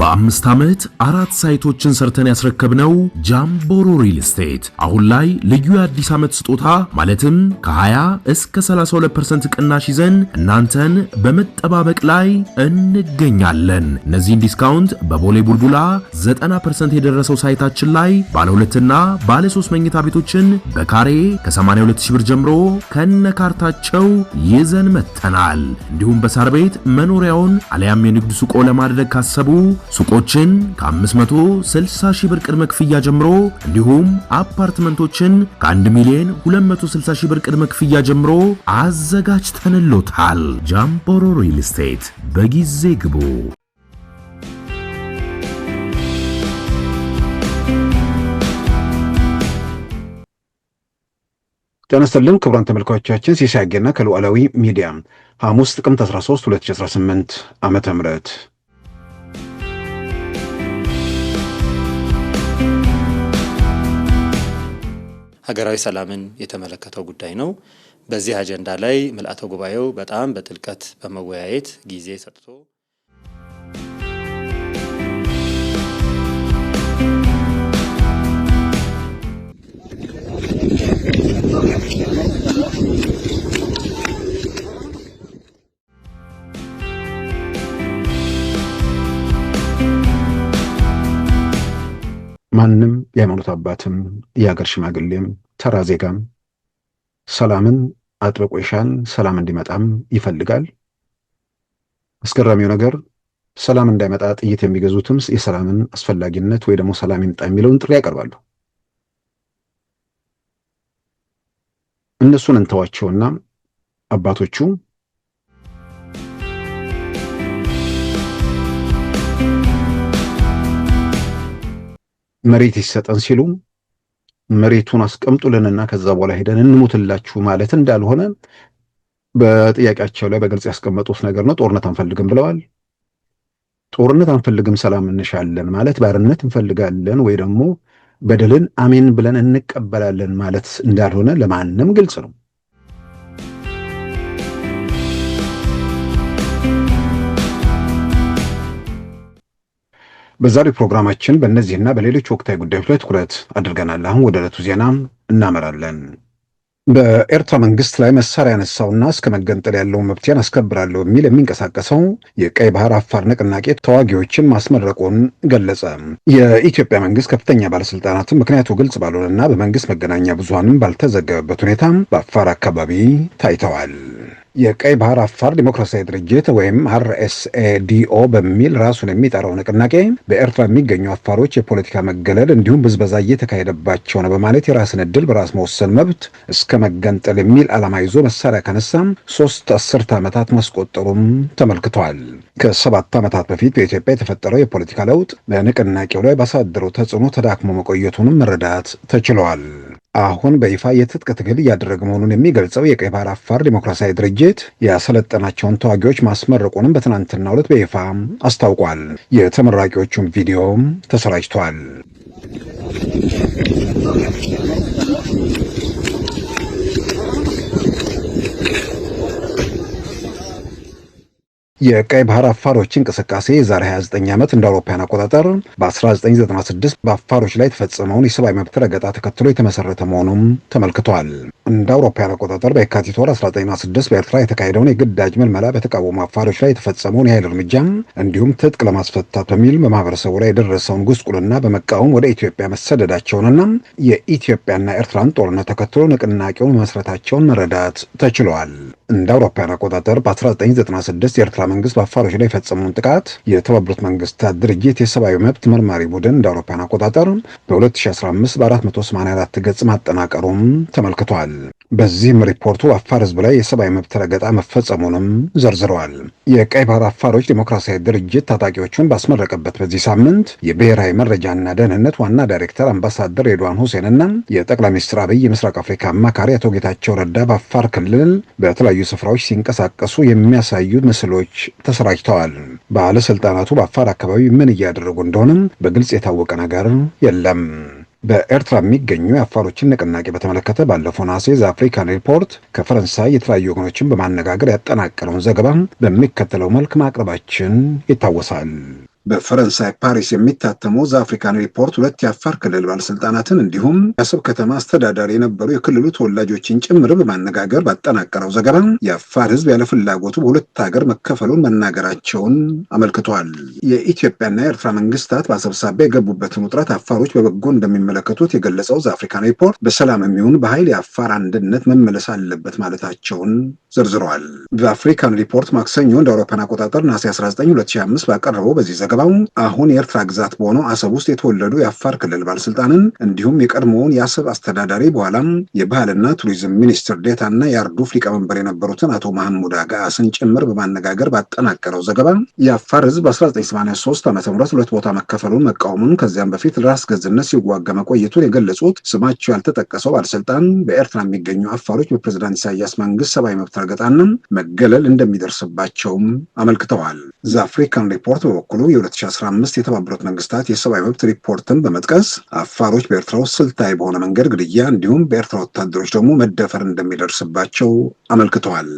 በ5 ዓመት 4 ሳይቶችን ሰርተን ያስረከብነው ጃምቦሮ ሪል ስቴት አሁን ላይ ልዩ የአዲስ ዓመት ስጦታ ማለትም ከ20 እስከ 32% ቅናሽ ይዘን እናንተን በመጠባበቅ ላይ እንገኛለን። እነዚህን ዲስካውንት በቦሌ ቡልቡላ 90% የደረሰው ሳይታችን ላይ ባለ 2 እና ባለ 3 መኝታ ቤቶችን በካሬ ከ82000 ብር ጀምሮ ከነካርታቸው ይዘን መተናል። እንዲሁም በሳር ቤት መኖሪያውን አሊያም የንግድ ሱቆ ለማድረግ ካሰቡ ሱቆችን ከ560,000 ብር ቅድመ ክፍያ ጀምሮ እንዲሁም አፓርትመንቶችን ከ1,260,000 ብር ቅድመ ክፍያ ጀምሮ አዘጋጅተንሎታል። ጃምቦሮ ሪል ስቴት በጊዜ ግቡ። ጤና ይስጥልን ክቡራን ተመልካቾቻችን፣ ሲሳይ አጌና ከሉዓላዊ ሚዲያ ሐሙስ ጥቅምት 13 2018 ዓመተ ምህረት ሀገራዊ ሰላምን የተመለከተው ጉዳይ ነው። በዚህ አጀንዳ ላይ ምልአተ ጉባኤው በጣም በጥልቀት በመወያየት ጊዜ ሰጥቶ ማንም የሃይማኖት አባትም የሀገር ሽማግሌም ተራ ዜጋም ሰላምን አጥብቆ ይሻል፣ ሰላም እንዲመጣም ይፈልጋል። አስገራሚው ነገር ሰላም እንዳይመጣ ጥይት የሚገዙትም የሰላምን አስፈላጊነት ወይ ደግሞ ሰላም ይምጣ የሚለውን ጥሪ ያቀርባሉ። እነሱን እንተዋቸውና አባቶቹ መሬት ይሰጠን ሲሉ መሬቱን አስቀምጡልንና ከዛ በኋላ ሄደን እንሞትላችሁ ማለት እንዳልሆነ በጥያቄያቸው ላይ በግልጽ ያስቀመጡት ነገር ነው። ጦርነት አንፈልግም ብለዋል። ጦርነት አንፈልግም፣ ሰላም እንሻለን ማለት ባርነት እንፈልጋለን ወይ ደግሞ በደልን አሜን ብለን እንቀበላለን ማለት እንዳልሆነ ለማንም ግልጽ ነው። በዛሬው ፕሮግራማችን በእነዚህና በሌሎች ወቅታዊ ጉዳዮች ላይ ትኩረት አድርገናል። አሁን ወደ ዕለቱ ዜና እናመራለን። በኤርትራ መንግስት ላይ መሳሪያ ያነሳውና እስከ መገንጠል ያለውን መብቴን አስከብራለሁ የሚል የሚንቀሳቀሰው የቀይ ባህር አፋር ንቅናቄ ተዋጊዎችን ማስመረቁን ገለጸ። የኢትዮጵያ መንግስት ከፍተኛ ባለስልጣናትም ምክንያቱ ግልጽ ባልሆነና በመንግስት መገናኛ ብዙሃንም ባልተዘገበበት ሁኔታ በአፋር አካባቢ ታይተዋል። የቀይ ባህር አፋር ዲሞክራሲያዊ ድርጅት ወይም RSADO በሚል ራሱን የሚጠራው ንቅናቄ በኤርትራ የሚገኙ አፋሮች የፖለቲካ መገለል እንዲሁም ብዝበዛ እየተካሄደባቸው ነው በማለት የራስን ዕድል በራስ መወሰን መብት እስከ መገንጠል የሚል ዓላማ ይዞ መሳሪያ ከነሳም 3 አስርት ዓመታት ማስቆጠሩም ተመልክቷል። ከ7 ዓመታት በፊት በኢትዮጵያ የተፈጠረው የፖለቲካ ለውጥ በንቅናቄው ላይ ባሳደረው ተጽዕኖ ተዳክሞ መቆየቱንም መረዳት ተችሏል። አሁን በይፋ የትጥቅ ትግል እያደረገ መሆኑን የሚገልጸው የቀይ ባህር አፋር ዲሞክራሲያዊ ድርጅት ያሰለጠናቸውን ተዋጊዎች ማስመረቁንም በትናንትናው ዕለት በይፋ አስታውቋል። የተመራቂዎቹን ቪዲዮም ተሰራጭቷል። የቀይ ባህር አፋሮች እንቅስቃሴ የዛሬ 29 ዓመት እንደ አውሮፓውያን አቆጣጠር በ1996 በአፋሮች ላይ የተፈጸመውን የሰብአዊ መብት ረገጣ ተከትሎ የተመሰረተ መሆኑም ተመልክቷል። እንደ አውሮፓውያን አቆጣጠር በየካቲት ወር 1996 በኤርትራ የተካሄደውን የግዳጅ ምልመላ በተቃወሙ አፋሮች ላይ የተፈጸመውን የኃይል እርምጃም እንዲሁም ትጥቅ ለማስፈታት በሚል በማህበረሰቡ ላይ የደረሰውን ጉስቁልና በመቃወም ወደ ኢትዮጵያ መሰደዳቸውንና የኢትዮጵያና ኤርትራን ጦርነት ተከትሎ ንቅናቄውን መመስረታቸውን መረዳት ተችሏል። እንደ አውሮፓውያን አቆጣጠር በ1996 የኤርትራ መንግስት በአፋሮች ላይ የፈጸመውን ጥቃት የተባበሩት መንግስታት ድርጅት የሰብአዊ መብት መርማሪ ቡድን እንደ አውሮፓውያን አቆጣጠር በ2015 በ484 ገጽ ማጠናቀሩም ተመልክቷል። በዚህም ሪፖርቱ አፋር ህዝብ ላይ የሰብአዊ መብት ረገጣ መፈጸሙንም ዘርዝረዋል። የቀይ ባህር አፋሮች ዲሞክራሲያዊ ድርጅት ታጣቂዎቹን ባስመረቀበት በዚህ ሳምንት የብሔራዊ መረጃና ደህንነት ዋና ዳይሬክተር አምባሳደር ሬድዋን ሁሴንና የጠቅላይ ሚኒስትር አብይ የምስራቅ አፍሪካ አማካሪ አቶ ጌታቸው ረዳ በአፋር ክልል በተለያዩ ስፍራዎች ሲንቀሳቀሱ የሚያሳዩ ምስሎች ተሰራጭተዋል። ባለስልጣናቱ በአፋር አካባቢ ምን እያደረጉ እንደሆነም በግልጽ የታወቀ ነገር የለም። በኤርትራ የሚገኙ የአፋሮችን ንቅናቄ በተመለከተ ባለፈው ነሐሴ ዘአፍሪካን ሪፖርት ከፈረንሳይ የተለያዩ ወገኖችን በማነጋገር ያጠናቀረውን ዘገባ በሚከተለው መልክ ማቅረባችን ይታወሳል። በፈረንሳይ ፓሪስ የሚታተመው ዘአፍሪካን ሪፖርት ሁለት የአፋር ክልል ባለስልጣናትን እንዲሁም የአሰብ ከተማ አስተዳዳሪ የነበሩ የክልሉ ተወላጆችን ጭምር በማነጋገር ባጠናቀረው ዘገባ የአፋር ህዝብ ያለ ፍላጎቱ በሁለት ሀገር መከፈሉን መናገራቸውን አመልክቷል። የኢትዮጵያና የኤርትራ መንግስታት በአሰብ ሳቢያ የገቡበትን ውጥረት አፋሮች በበጎ እንደሚመለከቱት የገለጸው ዘአፍሪካን ሪፖርት በሰላም የሚሆን በኃይል የአፋር አንድነት መመለስ አለበት ማለታቸውን ዘርዝረዋል። በአፍሪካን ሪፖርት ማክሰኞ እንደ አውሮፓውያን አቆጣጠር ነሐሴ 19 2005 ባቀረበው በዚህ ዘገባው አሁን የኤርትራ ግዛት በሆነው አሰብ ውስጥ የተወለዱ የአፋር ክልል ባለስልጣንን እንዲሁም የቀድሞውን የአሰብ አስተዳዳሪ በኋላም የባህልና ቱሪዝም ሚኒስትር ዴታና የአርዱፍ ሊቀመንበር የነበሩትን አቶ መሐሙድ አጋስን ጭምር በማነጋገር ባጠናቀረው ዘገባ የአፋር ህዝብ በ1983 ዓ.ም ሁለት ቦታ መከፈሉን መቃወሙን ከዚያም በፊት ለራስ ገዝነት ሲዋጋ መቆየቱን የገለጹት ስማቸው ያልተጠቀሰው ባለስልጣን በኤርትራ የሚገኙ አፋሮች በፕሬዝዳንት ኢሳያስ መንግስት ሰብአዊ መብት ረገጣና መገለል እንደሚደርስባቸውም አመልክተዋል። ዘአፍሪካን ሪፖርት በበኩሉ የ2015 የተባበሩት መንግስታት የሰብአዊ መብት ሪፖርትን በመጥቀስ አፋሮች በኤርትራ ውስጥ ስልታዊ በሆነ መንገድ ግድያ እንዲሁም በኤርትራ ወታደሮች ደግሞ መደፈር እንደሚደርስባቸው አመልክተዋል።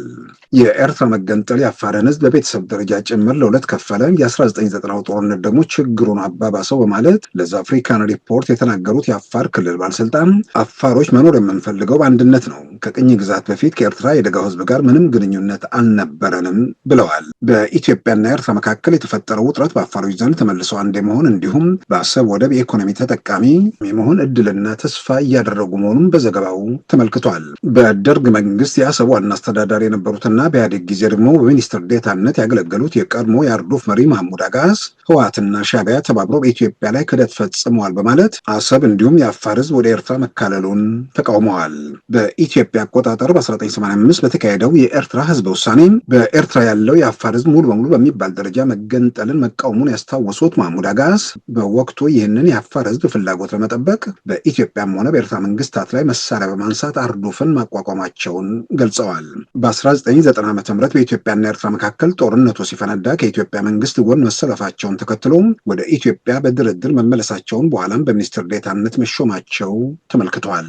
የኤርትራ መገንጠል የአፋርን ህዝብ በቤተሰብ ደረጃ ጭምር ለሁለት ከፈለ፣ የ1990 ጦርነት ደግሞ ችግሩን አባባሰው በማለት ለዘአፍሪካን ሪፖርት የተናገሩት የአፋር ክልል ባለስልጣን አፋሮች መኖር የምንፈልገው በአንድነት ነው፣ ከቅኝ ግዛት በፊት ከኤርትራ የደጋው ህዝብ ጋር ምንም ግንኙነት አልነበረንም ብለዋል። በኢትዮጵያና ኤርትራ መካከል የተፈጠረው ውጥረት በአፋሮች ዘንድ ተመልሰው አንድ የመሆን እንዲሁም በአሰብ ወደብ የኢኮኖሚ ተጠቃሚ የመሆን እድልና ተስፋ እያደረጉ መሆኑን በዘገባው ተመልክቷል። በደርግ መንግስት የአሰብ ዋና አስተዳዳሪ የነበሩትና በኢህአዴግ ጊዜ ደግሞ በሚኒስትር ዴታነት ያገለገሉት የቀድሞ የአርዱፍ መሪ መሐሙድ አጋስ ህወሓትና ሻዕቢያ ተባብረው በኢትዮጵያ ላይ ክህደት ፈጽመዋል በማለት አሰብ እንዲሁም የአፋር ህዝብ ወደ ኤርትራ መካለሉን ተቃውመዋል። በኢትዮጵያ አቆጣጠር በ1985 በተካሄደው የኤርትራ ህዝበ ውሳኔ በኤርትራ ያለው የአፋር ህዝብ ሙሉ በሙሉ በሚባል ደረጃ መገንጠልን መቃወሙን ያስታወሱት መሐሙድ አጋስ በወቅቱ ይህንን የአፋር ህዝብ ፍላጎት ለመጠበቅ በኢትዮጵያም ሆነ በኤርትራ መንግስታት ላይ መሳሪያ በማንሳት አርዱፍን ማቋቋማቸውን ገልጸዋል። በ1990 ዓ.ም በኢትዮጵያና ኤርትራ መካከል ጦርነቱ ሲፈነዳ ከኢትዮጵያ መንግስት ጎን መሰለፋቸውን ተከትሎ ወደ ኢትዮጵያ በድርድር መመለሳቸውን በኋላም በሚኒስትር ዴታነት መሾማቸው ተመልክተዋል።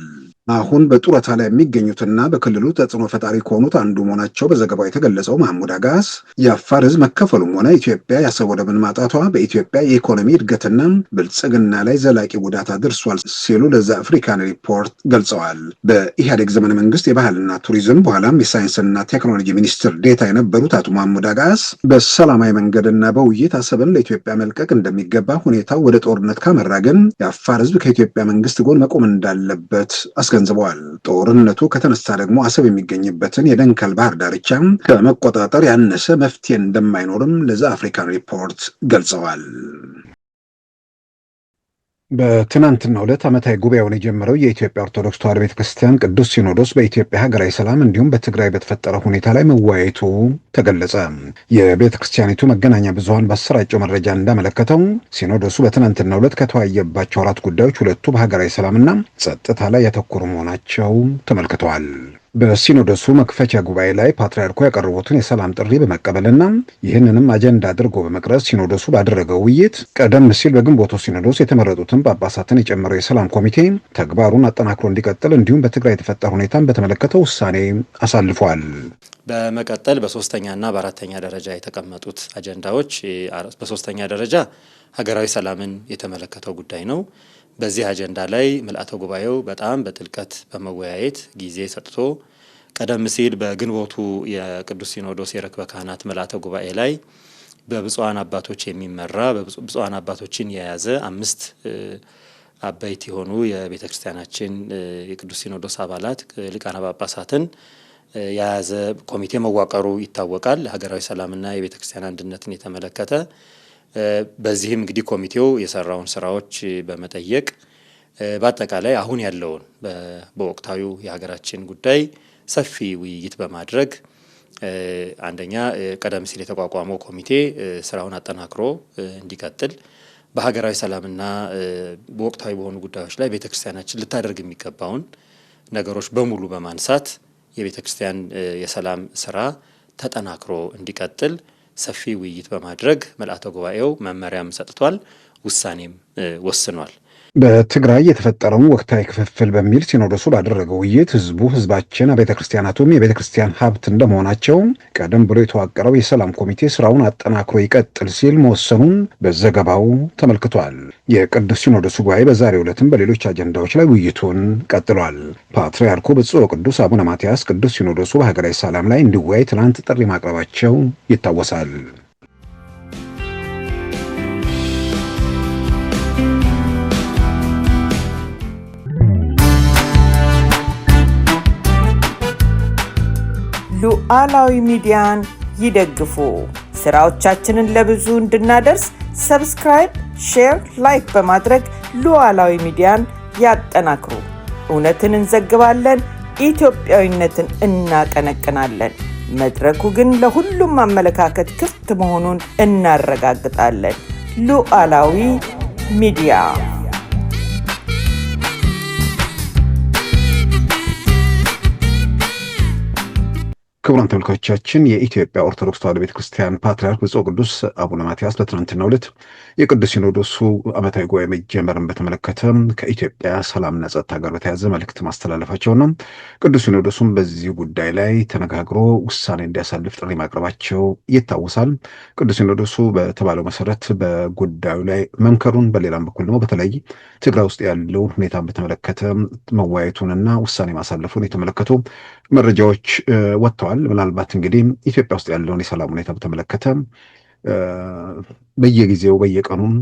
አሁን በጡረታ ላይ የሚገኙትና በክልሉ ተጽዕኖ ፈጣሪ ከሆኑት አንዱ መሆናቸው በዘገባው የተገለጸው መሐሙድ አጋስ የአፋር ህዝብ መከፈሉም ሆነ ኢትዮጵያ የአሰብ ወደብን ማጣቷ በኢትዮጵያ የኢኮኖሚ እድገትና ብልጽግና ላይ ዘላቂ ጉዳት አድርሷል ሲሉ ለዘአፍሪካን ሪፖርት ገልጸዋል። በኢህአዴግ ዘመነ መንግስት የባህልና ቱሪዝም በኋላም የሳይንስና ቴክኖሎጂ ሚኒስትር ዴታ የነበሩት አቶ መሐሙድ አጋስ በሰላማዊ መንገድና በውይይት አሰብን ለኢትዮጵያ መልቀቅ እንደሚገባ፣ ሁኔታው ወደ ጦርነት ካመራ ግን የአፋር ህዝብ ከኢትዮጵያ መንግስት ጎን መቆም እንዳለበት ገንዝበዋል። ጦርነቱ ከተነሳ ደግሞ አሰብ የሚገኝበትን የደንከል ባህር ዳርቻ ከመቆጣጠር ያነሰ መፍትሄ እንደማይኖርም ለዘአፍሪካን ሪፖርት ገልጸዋል። በትናንትናው ዕለት ዓመታዊ ጉባኤውን የጀመረው የኢትዮጵያ ኦርቶዶክስ ተዋሕዶ ቤተክርስቲያን ቅዱስ ሲኖዶስ በኢትዮጵያ ሀገራዊ ሰላም እንዲሁም በትግራይ በተፈጠረ ሁኔታ ላይ መወያየቱ ተገለጸ። የቤተክርስቲያኒቱ መገናኛ ብዙኃን ባሰራጨው መረጃ እንዳመለከተው ሲኖዶሱ በትናንትናው ዕለት ከተወያየባቸው 4 ጉዳዮች ሁለቱ በሀገራዊ ሰላምና ጸጥታ ላይ ያተኮሩ መሆናቸው ተመልክተዋል። በሲኖዶሱ መክፈቻ ጉባኤ ላይ ፓትርያርኩ ያቀረቡትን የሰላም ጥሪ በመቀበልና ይህንንም አጀንዳ አድርጎ በመቅረጽ ሲኖዶሱ ባደረገው ውይይት ቀደም ሲል በግንቦቱ ሲኖዶስ የተመረጡትን ጳጳሳትን የጨመረው የሰላም ኮሚቴ ተግባሩን አጠናክሮ እንዲቀጥል እንዲሁም በትግራይ የተፈጠረ ሁኔታን በተመለከተ ውሳኔ አሳልፏል። በመቀጠል በሶስተኛና በአራተኛ ደረጃ የተቀመጡት አጀንዳዎች በሶስተኛ ደረጃ ሀገራዊ ሰላምን የተመለከተው ጉዳይ ነው። በዚህ አጀንዳ ላይ ምልአተ ጉባኤው በጣም በጥልቀት በመወያየት ጊዜ ሰጥቶ ቀደም ሲል በግንቦቱ የቅዱስ ሲኖዶስ የርክበ ካህናት ምልአተ ጉባኤ ላይ በብፁዓን አባቶች የሚመራ በብፁዓን አባቶችን የያዘ 5 አበይት የሆኑ የቤተ ክርስቲያናችን የቅዱስ ሲኖዶስ አባላት ሊቃነ ጳጳሳትን የያዘ ኮሚቴ መዋቀሩ ይታወቃል። ሀገራዊ ሰላምና የቤተ ክርስቲያን አንድነትን የተመለከተ በዚህም እንግዲህ ኮሚቴው የሰራውን ስራዎች በመጠየቅ በአጠቃላይ አሁን ያለውን በወቅታዊ የሀገራችን ጉዳይ ሰፊ ውይይት በማድረግ አንደኛ ቀደም ሲል የተቋቋመው ኮሚቴ ስራውን አጠናክሮ እንዲቀጥል በሀገራዊ ሰላምና በወቅታዊ በሆኑ ጉዳዮች ላይ ቤተክርስቲያናችን ልታደርግ የሚገባውን ነገሮች በሙሉ በማንሳት የቤተክርስቲያን የሰላም ስራ ተጠናክሮ እንዲቀጥል ሰፊ ውይይት በማድረግ ምልዓተ ጉባኤው መመሪያም ሰጥቷል፣ ውሳኔም ወስኗል። በትግራይ የተፈጠረውን ወቅታዊ ክፍፍል በሚል ሲኖዶሱ ባደረገው ውይይት ህዝባችን ቤተ ክርስቲያናቱም የቤተ ክርስቲያን ሀብት እንደመሆናቸው ቀደም ብሎ የተዋቀረው የሰላም ኮሚቴ ስራውን አጠናክሮ ይቀጥል ሲል መወሰኑን በዘገባው ተመልክቷል። የቅዱስ ሲኖዶሱ ጉባኤ በዛሬው ዕለትም በሌሎች አጀንዳዎች ላይ ውይይቱን ቀጥሏል። ፓትርያርኩ ብፁዕ ወቅዱስ አቡነ ማትያስ ቅዱስ ሲኖዶሱ በሀገራዊ ሰላም ላይ እንዲወያይ ትናንት ጥሪ ማቅረባቸው ይታወሳል። ሉዓላዊ ሚዲያን ይደግፉ። ስራዎቻችንን ለብዙ እንድናደርስ ሰብስክራይብ፣ ሼር፣ ላይክ በማድረግ ሉዓላዊ ሚዲያን ያጠናክሩ። እውነትን እንዘግባለን፣ ኢትዮጵያዊነትን እናቀነቅናለን። መድረኩ ግን ለሁሉም አመለካከት ክፍት መሆኑን እናረጋግጣለን። ሉዓላዊ ሚዲያ ክቡራን ተመልካቾቻችን የኢትዮጵያ ኦርቶዶክስ ተዋሕዶ ቤተክርስቲያን ፓትርያርክ ብፁዕ ቅዱስ አቡነ ማትያስ በትናንትናው ዕለት የቅዱስ ሲኖዶሱ ዓመታዊ ጉባኤ መጀመርን በተመለከተ ከኢትዮጵያ ሰላምና ጸጥታ ጋር በተያያዘ መልእክት ማስተላለፋቸውና ቅዱስ ሲኖዶሱም በዚህ ጉዳይ ላይ ተነጋግሮ ውሳኔ እንዲያሳልፍ ጥሪ ማቅረባቸው ይታወሳል። ቅዱስ ሲኖዶሱ በተባለው መሰረት በጉዳዩ ላይ መምከሩን፣ በሌላም በኩል ደግሞ በተለይ ትግራይ ውስጥ ያለውን ሁኔታን በተመለከተ መወያየቱንና ውሳኔ ማሳለፉን የተመለከቱ መረጃዎች ወጥተዋል። ምናልባት እንግዲህ ኢትዮጵያ ውስጥ ያለውን የሰላም ሁኔታ በተመለከተ በየጊዜው በየቀኑም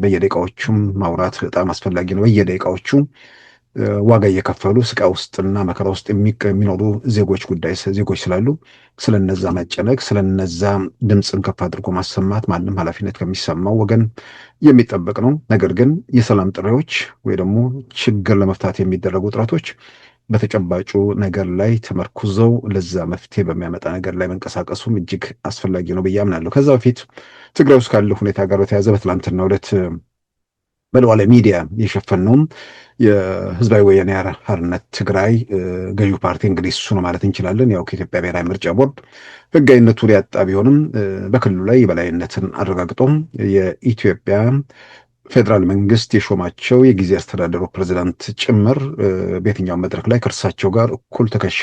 በየደቂቃዎቹም ማውራት በጣም አስፈላጊ ነው። በየደቂቃዎቹ ዋጋ እየከፈሉ ስቃይ ውስጥና መከራ ውስጥ የሚኖሩ ዜጎች ስላሉ ስለነዛ መጨነቅ፣ ስለነዛ ድምፅን ከፍ አድርጎ ማሰማት ማንም ኃላፊነት ከሚሰማው ወገን የሚጠበቅ ነው። ነገር ግን የሰላም ጥሪዎች ወይ ደግሞ ችግር ለመፍታት የሚደረጉ ጥረቶች በተጨባጩ ነገር ላይ ተመርኩዘው ለዛ መፍትሄ በሚያመጣ ነገር ላይ መንቀሳቀሱም እጅግ አስፈላጊ ነው ብዬ አምናለሁ። ከዛ በፊት ትግራይ ውስጥ ካለው ሁኔታ ጋር በተያያዘ በትላንትናው ዕለት በሉዓላዊ ሚዲያ የሸፈነውም የህዝባዊ ወያኔ ሓርነት ትግራይ ገዢው ፓርቲ እንግዲህ እሱ ነው ማለት እንችላለን። ያው ከኢትዮጵያ ብሔራዊ ምርጫ ቦርድ ህጋዊነቱን ያጣ ቢሆንም በክልሉ ላይ የበላይነትን አረጋግጦም የኢትዮጵያ ፌዴራል መንግስት የሾማቸው የጊዜ አስተዳደሩ ፕሬዝዳንት ጭምር በየትኛው መድረክ ላይ ከእርሳቸው ጋር እኩል ትከሻ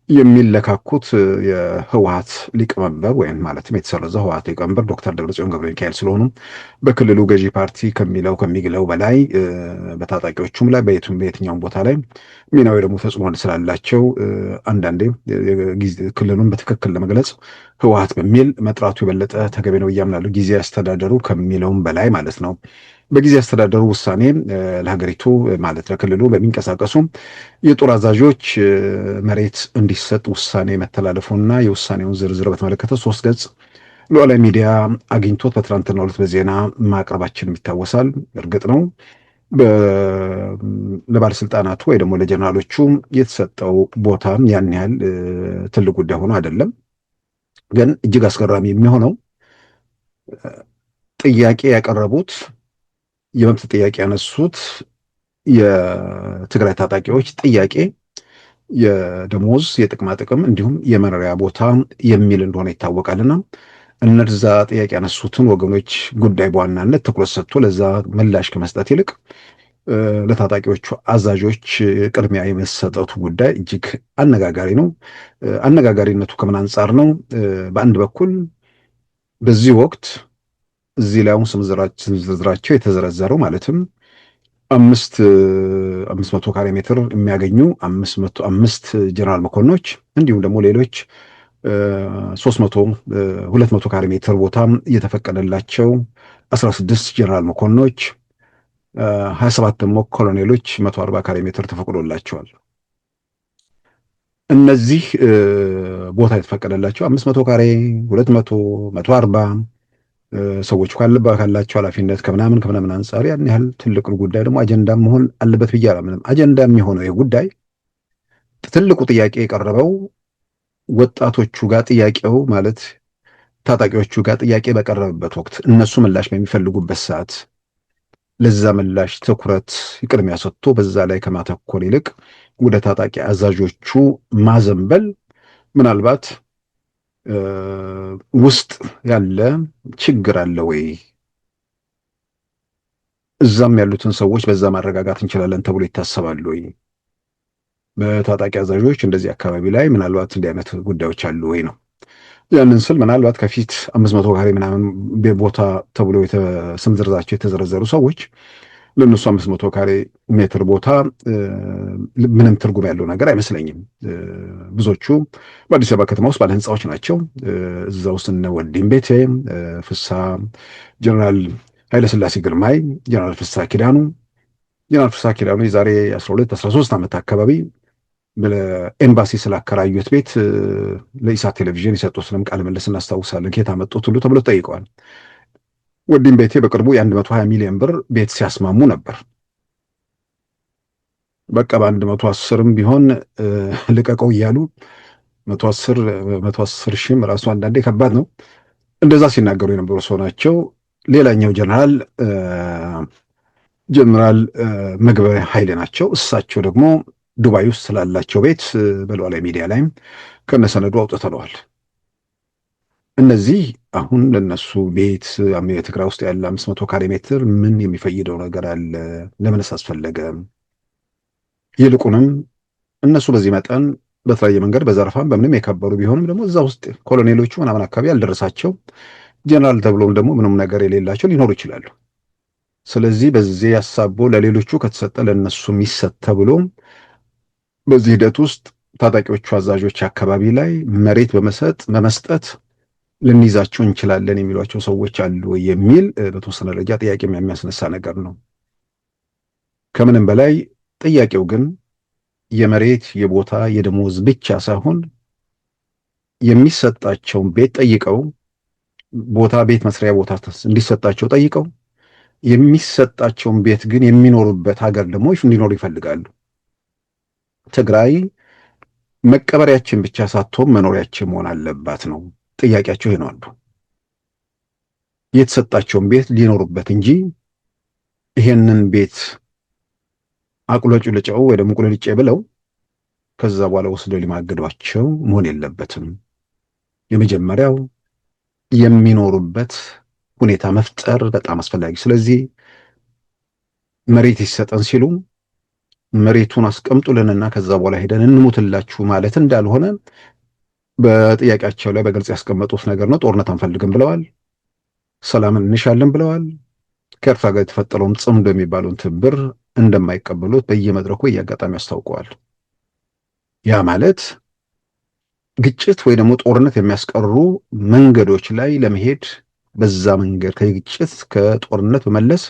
የሚለካኩት የህወሓት ሊቀመንበር ወይም ማለትም የተሰረዘው ህወሓት ሊቀመንበር ዶክተር ደብረጽዮን ገብረ ሚካኤል ስለሆኑ በክልሉ ገዢ ፓርቲ ከሚግለው በላይ በታጣቂዎቹም ላይ በየትኛውም ቦታ ላይ ሚናዊ ደግሞ ተጽዕኖ ስላላቸው አንዳንዴ ክልሉን በትክክል ለመግለጽ ህወሓት በሚል መጥራቱ የበለጠ ተገቢ ነው እያምናለሁ። ጊዜ አስተዳደሩ ከሚለውም በላይ ማለት ነው። በጊዜ አስተዳደሩ ውሳኔ ለሀገሪቱ ማለት ለክልሉ በሚንቀሳቀሱ የጦር አዛዦች መሬት እንዲሰጥ ውሳኔ መተላለፉና የውሳኔውን ዝርዝር በተመለከተ 3 ገጽ ሉዓላዊ ሚዲያ አግኝቶት በትናንትናው ዕለት በዜና ማቅረባችን ይታወሳል። እርግጥ ነው ለባለስልጣናቱ ወይ ደግሞ ለጀነራሎቹ የተሰጠው ቦታ ያን ያህል ትልቅ ጉዳይ ሆኖ አይደለም። ግን እጅግ አስገራሚ የሚሆነው ጥያቄ ያቀረቡት የመብት ጥያቄ ያነሱት የትግራይ ታጣቂዎች ጥያቄ የደሞዝ የጥቅማ ጥቅም እንዲሁም የመኖሪያ ቦታ የሚል እንደሆነ ይታወቃልና እነዛ ጥያቄ ያነሱትን ወገኖች ጉዳይ በዋናነት ትኩረት ሰጥቶ ለዛ ምላሽ ከመስጠት ይልቅ ለታጣቂዎቹ አዛዦች ቅድሚያ የመሰጠቱ ጉዳይ እጅግ አነጋጋሪ ነው። አነጋጋሪነቱ ከምን አንጻር ነው? በአንድ በኩል በዚህ ወቅት እዚህ ላይ አሁን ስም ዝርዝራቸው የተዘረዘረው ማለትም 500 ካሬ ሜትር የሚያገኙ 505 ጀነራል መኮንኖች እንዲሁም ደግሞ ሌሎች 200 ካሬ ሜትር ቦታ እየተፈቀደላቸው 16 ጀነራል መኮንኖች 27 ደግሞ ኮሎኔሎች 140 ካሬ ሜትር ተፈቅዶላቸዋል። እነዚህ ቦታ የተፈቀደላቸው 500 ካሬ 200 140 ሰዎች ካላቸው ኃላፊነት ከምናምን አንጻር ያን ያህል ትልቅ ጉዳይ ደግሞ አጀንዳ መሆን አለበት ብዬ አላምንም። አጀንዳ የሚሆነው ይህ ጉዳይ ትልቁ ጥያቄ የቀረበው ወጣቶቹ ጋር ጥያቄው ማለት ታጣቂዎቹ ጋር ጥያቄ በቀረበበት ወቅት እነሱ ምላሽ በሚፈልጉበት ሰዓት ለዛ ምላሽ ትኩረት ቅድሚያ ሰጥቶ በዛ ላይ ከማተኮር ይልቅ ወደ ታጣቂ አዛዦቹ ማዘንበል ምናልባት ውስጥ ያለ ችግር አለ ወይ፣ እዛም ያሉትን ሰዎች በዛ ማረጋጋት እንችላለን ተብሎ ይታሰባል ወይ? በታጣቂ አዛዦች እንደዚህ አካባቢ ላይ ምናልባት እንዲህ አይነት ጉዳዮች አሉ ወይ ነው። ያንን ስል ምናልባት ከፊት 500 ካሬ ምናምን ቦታ ተብሎ ስም ዝርዝራቸው የተዘረዘሩ ሰዎች ለእነሱ 500 ካሬ ሜትር ቦታ ምንም ትርጉም ያለው ነገር አይመስለኝም። ብዙዎቹ በአዲስ አበባ ከተማ ውስጥ ባለ ህንፃዎች ናቸው። እዛ ውስጥ እነ ወዲም ቤቴ፣ ፍስሐ፣ ጀነራል ኃይለስላሴ ግርማይ፣ ጀነራል ፍስሐ ኪዳኑ የዛሬ 12-13 ዓመት አካባቢ በኤምባሲ ስላከራዩት ቤት ለኢሳት ቴሌቪዥን የሰጡትንም ቃለ ምልልስ እናስታውሳለን። ከየት አመጡት ሁሉ ተብሎ ጠይቀዋል። ወዲም ቤቴ በቅርቡ የ120 ሚሊዮን ብር ቤት ሲያስማሙ ነበር። በቃ በ110ም ቢሆን ልቀቀው እያሉ 110 ሺህም ራሱ አንዳንዴ ከባድ ነው። እንደዛ ሲናገሩ የነበሩ ሰው ናቸው። ሌላኛው ጀነራል መግበ ኃይሌ ናቸው። እሳቸው ደግሞ ዱባይ ውስጥ ስላላቸው ቤት በሉዓላዊ ሚዲያ ላይም ከነሰነዱ አውጥተዋል። እነዚህ አሁን ለነሱ ቤት የትግራይ ውስጥ ያለ 500 ካሬ ሜትር ምን የሚፈይደው ነገር አለ? ለምንስ አስፈለገ? ይልቁንም እነሱ በዚህ መጠን በተለያየ መንገድ በዘረፋም በምንም የከበሩ ቢሆንም ደግሞ እዛ ውስጥ ኮሎኔሎቹ ምናምን አካባቢ ያልደረሳቸው ጀነራል ተብሎም ደግሞ ምንም ነገር የሌላቸው ሊኖሩ ይችላሉ። ስለዚህ በዚህ ያሳቦ ለሌሎቹ ከተሰጠ ለነሱ የሚሰጥ ተብሎ በዚህ ሂደት ውስጥ ታጣቂዎቹ አዛዦች አካባቢ ላይ መሬት በመስጠት ልንይዛቸው እንችላለን የሚሏቸው ሰዎች አሉ የሚል በተወሰነ ደረጃ ጥያቄ የሚያስነሳ ነገር ነው። ከምንም በላይ ጥያቄው ግን የመሬት የቦታ የደሞዝ ብቻ ሳይሆን የሚሰጣቸውን ቤት ጠይቀው ቤት መስሪያ ቦታ እንዲሰጣቸው ጠይቀው የሚሰጣቸውን ቤት ግን የሚኖሩበት ሀገር ደግሞ እንዲኖሩ ይፈልጋሉ። ትግራይ መቀበሪያችን ብቻ ሳትሆን መኖሪያችን መሆን አለባት ነው ጥያቄያቸው። ይሄ ነው አንዱ የተሰጣቸውን ቤት ሊኖሩበት እንጂ ይሄንን ቤት አቁለጭልጨው ወይ ደግሞ ቁልልጬ ብለው ከዛ በኋላ ወስደው ሊማገዷቸው መሆን የለበትም። የመጀመሪያው የሚኖሩበት ሁኔታ መፍጠር በጣም አስፈላጊ። ስለዚህ መሬት ይሰጠን ሲሉ መሬቱን አስቀምጡልንና ከዛ በኋላ ሄደን እንሙትላችሁ ማለት እንዳልሆነ በጥያቄያቸው ላይ በግልጽ ያስቀመጡት ነገር ነው። ጦርነት አንፈልግም ብለዋል። ሰላምን እንሻለን ብለዋል። ከኤርትራ ጋር የተፈጠረውን ጽምዶ የሚባለውን ትብብር እንደማይቀበሉት በየመድረኩ እያጋጣሚ አስታውቀዋል። ያ ማለት ግጭት ወይ ደግሞ ጦርነት የሚያስቀሩ መንገዶች ላይ ለመሄድ በዛ መንገድ ከግጭት ከጦርነት በመለስ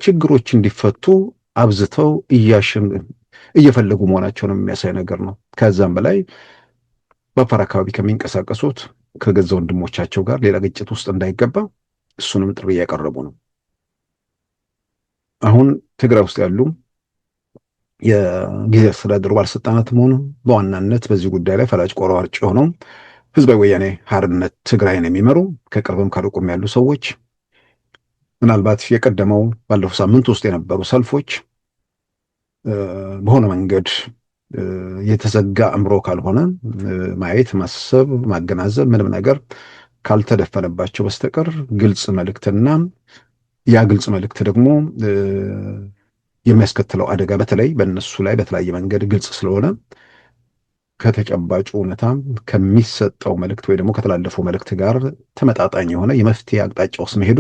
ችግሮች እንዲፈቱ አብዝተው እየፈለጉ መሆናቸውን የሚያሳይ ነገር ነው። ከዛም በላይ በአፋር አካባቢ ከሚንቀሳቀሱት ከገዛ ወንድሞቻቸው ጋር ሌላ ግጭት ውስጥ እንዳይገባ እሱንም ጥሪ እያቀረቡ ነው። አሁን ትግራይ ውስጥ ያሉ የጊዜ አስተዳደሩ ባለስልጣናትም ሆኑ በዋናነት በዚህ ጉዳይ ላይ ፈላጭ ቆራጭ ሆነው ህዝባዊ ወያኔ ሓርነት ትግራይን የሚመሩ ከቅርብም ከሩቁም ያሉ ሰዎች ምናልባት የቀደመው ባለፈው ሳምንት ውስጥ የነበሩ ሰልፎች በሆነ መንገድ የተዘጋ አእምሮ ካልሆነ ማየት፣ ማሰብ፣ ማገናዘብ ምንም ነገር ካልተደፈነባቸው በስተቀር ግልጽ መልእክትና ያ ግልጽ መልእክት ደግሞ የሚያስከትለው አደጋ በተለይ በእነሱ ላይ በተለያየ መንገድ ግልጽ ስለሆነ ከተጨባጩ እውነታ ከሚሰጠው መልእክት ወይ ደግሞ ከተላለፈው መልእክት ጋር ተመጣጣኝ የሆነ የመፍትሄ አቅጣጫ ውስጥ መሄዱ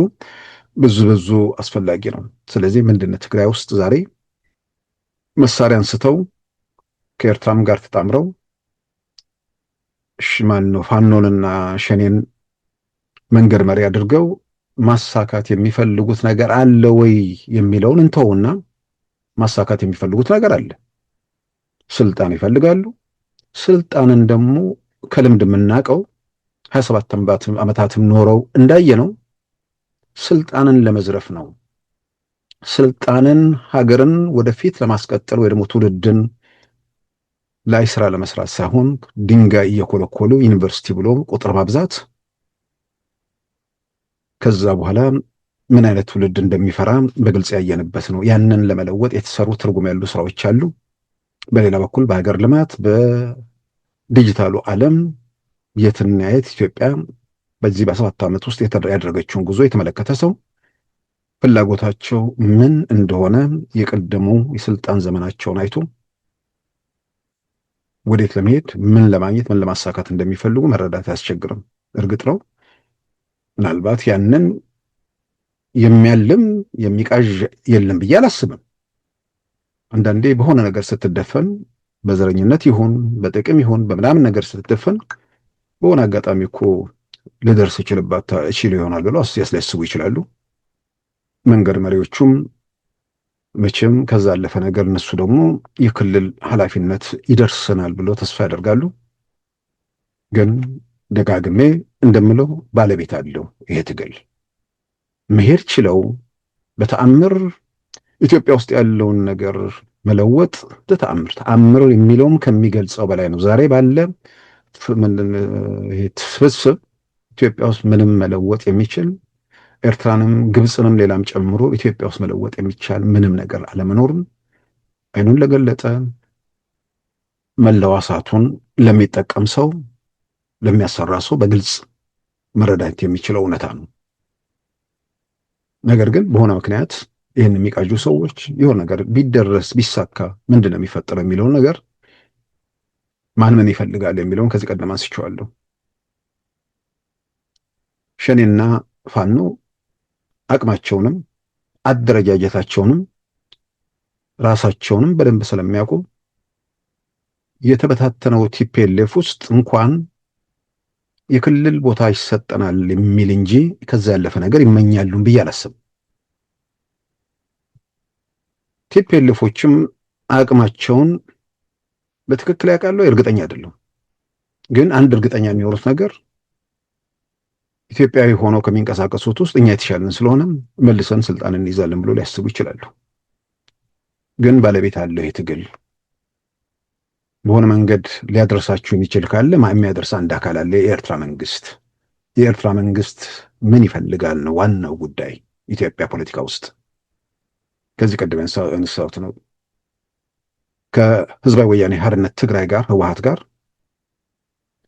ብዙ አስፈላጊ ነው። ስለዚህ ምንድነው ትግራይ ውስጥ ዛሬ መሳሪያ አንስተው ከኤርትራም ጋር ተጣምረው ፋኖንና ሸኔን መንገድ መሪ አድርገው ማሳካት የሚፈልጉት ነገር አለ ወይ የሚለውን እንተውና ማሳካት የሚፈልጉት ነገር አለ። ስልጣን ይፈልጋሉ። ስልጣንን ደግሞ ከልምድ የምናውቀው 27 ዓመታትም ኖረው እንዳየ ነው ስልጣንን ለመዝረፍ ነው። ስልጣንን ሀገርን ወደፊት ለማስቀጠል ወይ ደግሞ ትውልድን ላይ ስራ ለመስራት ሳይሆን ድንጋይ እየኮለኮሉ ዩኒቨርሲቲ ብሎ ቁጥር ማብዛት ከዛ በኋላ ምን አይነት ትውልድ እንደሚፈራ በግልጽ ያየንበት ነው። ያንን ለመለወጥ የተሰሩ ትርጉም ያሉ ስራዎች አሉ። በሌላ በኩል በሀገር ልማት በዲጂታሉ ዓለም የትና የት ኢትዮጵያ በዚህ በ7 ዓመት ውስጥ ያደረገችውን ጉዞ የተመለከተ ሰው ፍላጎታቸው ምን እንደሆነ የቀደሙ የስልጣን ዘመናቸውን አይቶ ወዴት ለመሄድ ምን ለማግኘት ምን ለማሳካት እንደሚፈልጉ መረዳት አያስቸግርም። እርግጥ ነው ምናልባት ያንን የሚያልም የሚቃዥ የለም ብዬ አላስብም። አንዳንዴ በሆነ ነገር ስትደፈን በዘረኝነት ይሁን በጥቅም ይሁን በምናምን ነገር ስትደፈን በሆነ አጋጣሚ እኮ ልደርስ እችል ይሆናል ብለው ሊያስቡ ይችላሉ። መንገድ መሪዎቹም መቼም ከዛ ያለፈ ነገር እነሱ ደግሞ የክልል ኃላፊነት ይደርሰናል ብለው ተስፋ ያደርጋሉ። ግን ደጋግሜ እንደምለው ባለቤት አለው ይሄ ትግል። መሄድ ችለው በተአምር ኢትዮጵያ ውስጥ ያለውን ነገር መለወጥ ተአምር የሚለውም ከሚገልጸው በላይ ነው። ዛሬ ባለ ስብስብ ኢትዮጵያ ውስጥ ምንም መለወጥ የሚችል ኤርትራንም ግብፅንም ሌላም ጨምሮ ኢትዮጵያ ውስጥ መለወጥ የሚቻል ምንም ነገር አለመኖሩን አይኑን ለገለጠ መለዋሳቱን ለሚጠቀም ሰው ለሚያሰራ ሰው በግልጽ መረዳት የሚችለው እውነታ ነው። ነገር ግን በሆነ ምክንያት ይህን የሚቃጁ ሰዎች የሆነ ነገር ቢደረስ ቢሳካ ምንድን ነው የሚፈጠረው የሚለውን ነገር ማን ምን ይፈልጋል የሚለውን ከዚህ ቀደም አንስቼዋለሁ። ሸኔና ፋኖ አቅማቸውንም አደረጃጀታቸውንም ራሳቸውንም በደንብ ስለሚያውቁ የተበታተነው ቲፒኤልኤፍ ውስጥ እንኳን የክልል ቦታ ይሰጠናል የሚል እንጂ ከዛ ያለፈ ነገር ይመኛሉ ብዬ አላስብም። ቲፒኤልኤፎችም አቅማቸውን በትክክል ያውቃሉ፣ እርግጠኛ አይደለም። ግን አንድ እርግጠኛ የሚሆኑት ነገር ኢትዮጵያዊ ሆነው ከሚንቀሳቀሱት ውስጥ እኛ የተሻለን ስለሆነ መልሰን ስልጣን እንይዛለን ብሎ ሊያስቡ ይችላሉ። ግን ባለቤት አለው ይህ ትግል። በሆነ መንገድ ሊያደርሳችሁ የሚችል ካለ የሚያደርስ አንድ አካል አለ፣ የኤርትራ መንግስት። የኤርትራ መንግስት ምን ይፈልጋል ነው ዋናው ጉዳይ ኢትዮጵያ ፖለቲካ ውስጥ። ከዚህ ቀደም ያነሳሁት ነው። ከህዝባዊ ወያኔ ሓርነት ትግራይ ጋር ህወሓት ጋር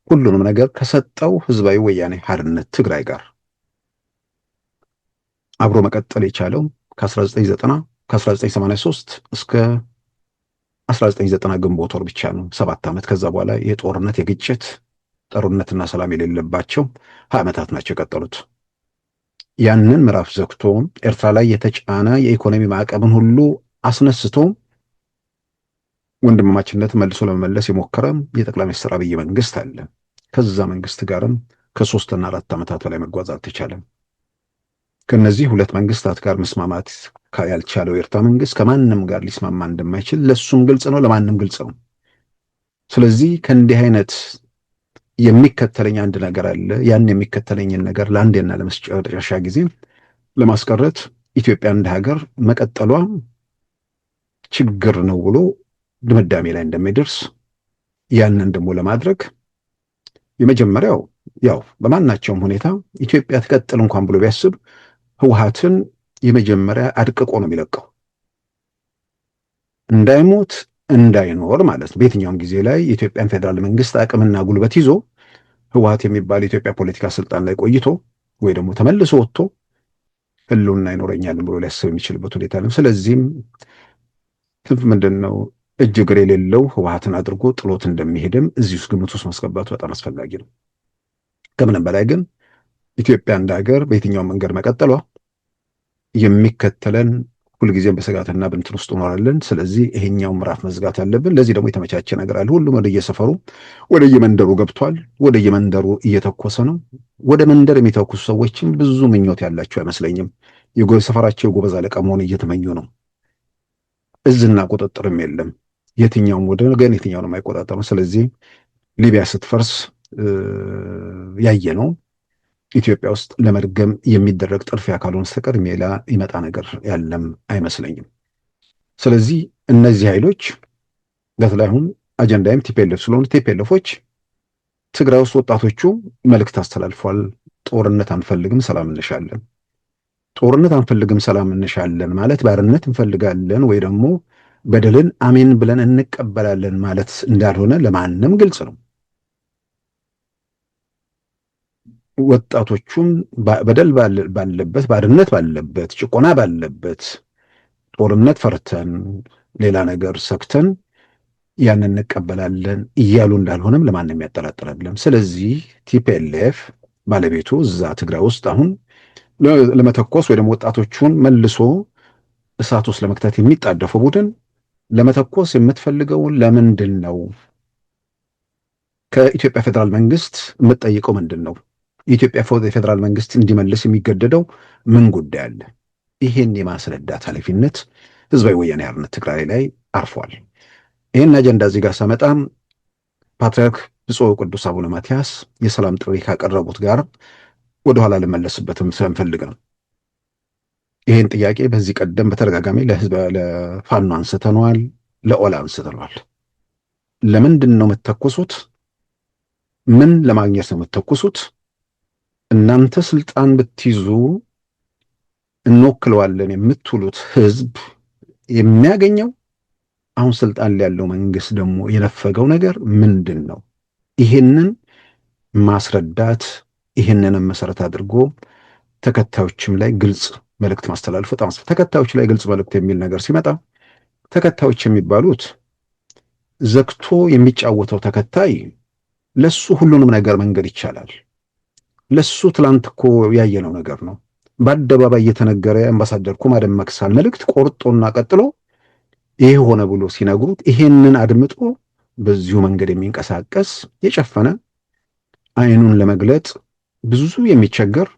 ሁሉንም ነገር ከሰጠው ህዝባዊ ወያኔ ሓርነት ትግራይ ጋር አብሮ መቀጠል የቻለው ከ1983 እስከ 1990 ግንቦት ወር ብቻ ነው፣ 7 ዓመት። ከዛ በኋላ የጦርነት የግጭት ጦርነትና ሰላም የሌለባቸው ዓመታት ናቸው የቀጠሉት። ያንን ምዕራፍ ዘግቶ ኤርትራ ላይ የተጫነ የኢኮኖሚ ማዕቀብን ሁሉ አስነስቶ ወንድማማችነት መልሶ ለመመለስ የሞከረ የጠቅላይ ሚኒስትር አብይ መንግስት አለ። ከዛ መንግስት ጋርም ከ3 እና 4 ዓመታት በላይ መጓዝ አልተቻለም። ከነዚህ ሁለት መንግስታት ጋር መስማማት ያልቻለው የኤርትራ መንግስት ከማንም ጋር ሊስማማ እንደማይችል ለሱም ግልጽ ነው፣ ለማንም ግልጽ ነው። ስለዚህ ከእንዲህ አይነት የሚከተለኝ አንድ ነገር አለ። ያን የሚከተለኝን ነገር ለአንዴና ለመጨረሻ ጊዜ ለማስቀረት ኢትዮጵያ እንደ ሀገር መቀጠሏ ችግር ነው ብሎ ድምዳሜ ላይ እንደሚደርስ፣ ያንን ደግሞ ለማድረግ የመጀመሪያው ያው በማናቸውም ሁኔታ ኢትዮጵያ ትቀጥል እንኳን ብሎ ቢያስብ ህወሓትን የመጀመሪያ አድቅቆ ነው የሚለቀው፣ እንዳይሞት እንዳይኖር ማለት ነው። በየትኛውም ጊዜ ላይ የኢትዮጵያን ፌዴራል መንግስት አቅምና ጉልበት ይዞ ህወሓት የሚባል የኢትዮጵያ ፖለቲካ ስልጣን ላይ ቆይቶ ወይ ደግሞ ተመልሶ ወጥቶ ህልውና ይኖረኛል ብሎ ሊያስብ የሚችልበት ሁኔታ ነው። ስለዚህም ምንድን ነው እጅ እግር የሌለው ህወሓትን አድርጎ ጥሎት እንደሚሄድም እዚህ ውስጥ ግምት ውስጥ ማስገባቱ በጣም አስፈላጊ ነው። ከምንም በላይ ግን ኢትዮጵያ እንደ ሀገር በየትኛውም መንገድ መቀጠሏ የሚከተለን ሁልጊዜም በስጋትና በእንትን ውስጥ እኖራለን። ስለዚህ ይሄኛው ምዕራፍ መዝጋት አለብን። ለዚህ ደግሞ የተመቻቸ ነገር አለ። ሁሉም ወደየሰፈሩ ወደየመንደሩ ገብቷል። ወደየመንደሩ እየተኮሰ ነው። ወደ መንደር የሚተኩሱ ሰዎችም ብዙ ምኞት ያላቸው አይመስለኝም። የሰፈራቸው የጎበዝ አለቃ መሆን እየተመኙ ነው። እዝና ቁጥጥርም የለም። የትኛውም ወገን የትኛውንም አይቆጣጠርም። ስለዚህ ሊቢያ ስትፈርስ ያየ ነው። ኢትዮጵያ ውስጥ ለመድገም የሚደረግ ጥርፊያ ካልሆነ በስተቀር ሌላ ይመጣ ነገር ያለም አይመስለኝም። ስለዚህ እነዚህ ኃይሎች በተለይ አሁን አጀንዳይም ቲፒኤልኤፍ ስለሆኑ ቲፒኤልኤፎች ትግራይ ውስጥ ወጣቶቹ መልእክት አስተላልፏል። ጦርነት አንፈልግም፣ ሰላም እንሻለን። ጦርነት አንፈልግም፣ ሰላም እንሻለን ማለት ባርነት እንፈልጋለን ወይ ደግሞ በደልን አሜን ብለን እንቀበላለን ማለት እንዳልሆነ ለማንም ግልጽ ነው። ወጣቶቹም በደል ባለበት፣ ባርነት ባለበት፣ ጭቆና ባለበት ጦርነት ፈርተን ሌላ ነገር ሰክተን ያንን እንቀበላለን እያሉ እንዳልሆነም ለማንም ያጠራጥራለም። ስለዚህ ቲፒኤልኤፍ ባለቤቱ እዛ ትግራይ ውስጥ አሁን ለመተኮስ ወይ ደግሞ ወጣቶቹን መልሶ እሳት ውስጥ ለመክተት የሚጣደፈው ቡድን ለመተኮስ የምትፈልገውን ለምንድን ነው? ከኢትዮጵያ ፌዴራል መንግስት የምትጠይቀው ምንድን ነው? የኢትዮጵያ ፌዴራል መንግስት እንዲመልስ የሚገደደው ምን ጉዳይ አለ? ይሄን የማስረዳት ኃላፊነት ህዝባዊ ወያኔ ሓርነት ትግራይ ላይ አርፏል። ይህን አጀንዳ እዚህ ጋር ሳመጣም ፓትርያርክ ብፁዕ ቅዱስ አቡነ ማትያስ የሰላም ጥሪ ካቀረቡት ጋር ወደኋላ ልመለስበትም ስለምፈልግ ነው። ይህን ጥያቄ በዚህ ቀደም በተደጋጋሚ ለፋኖ አንስተነዋል፣ ለኦላ አንስተነዋል። ለምንድን ነው የምትተኩሱት? ምን ለማግኘት ነው የምትተኩሱት? እናንተ ስልጣን ብትይዙ እንወክለዋለን የምትሉት ህዝብ የሚያገኘው አሁን ስልጣን ላይ ያለው መንግስት ደግሞ የነፈገው ነገር ምንድን ነው? ይሄንን ማስረዳት ይሄንንም መሰረት አድርጎ ተከታዮችም ላይ ግልጽ መልእክት ማስተላለፍ በጣም ተከታዮች ላይ ግልጽ መልእክት የሚል ነገር ሲመጣ ተከታዮች የሚባሉት ዘግቶ የሚጫወተው ተከታይ ለሱ ሁሉንም ነገር መንገድ ይቻላል። ለሱ ትላንት እኮ ያየነው ነገር ነው። በአደባባይ እየተነገረ አምባሳደር ኩማ ደመቅሳን መልእክት ቆርጦና ቀጥሎ ይሄ ሆነ ብሎ ሲነግሩት ይሄንን አድምጦ በዚሁ መንገድ የሚንቀሳቀስ የጨፈነ አይኑን ለመግለጥ ብዙ የሚቸገር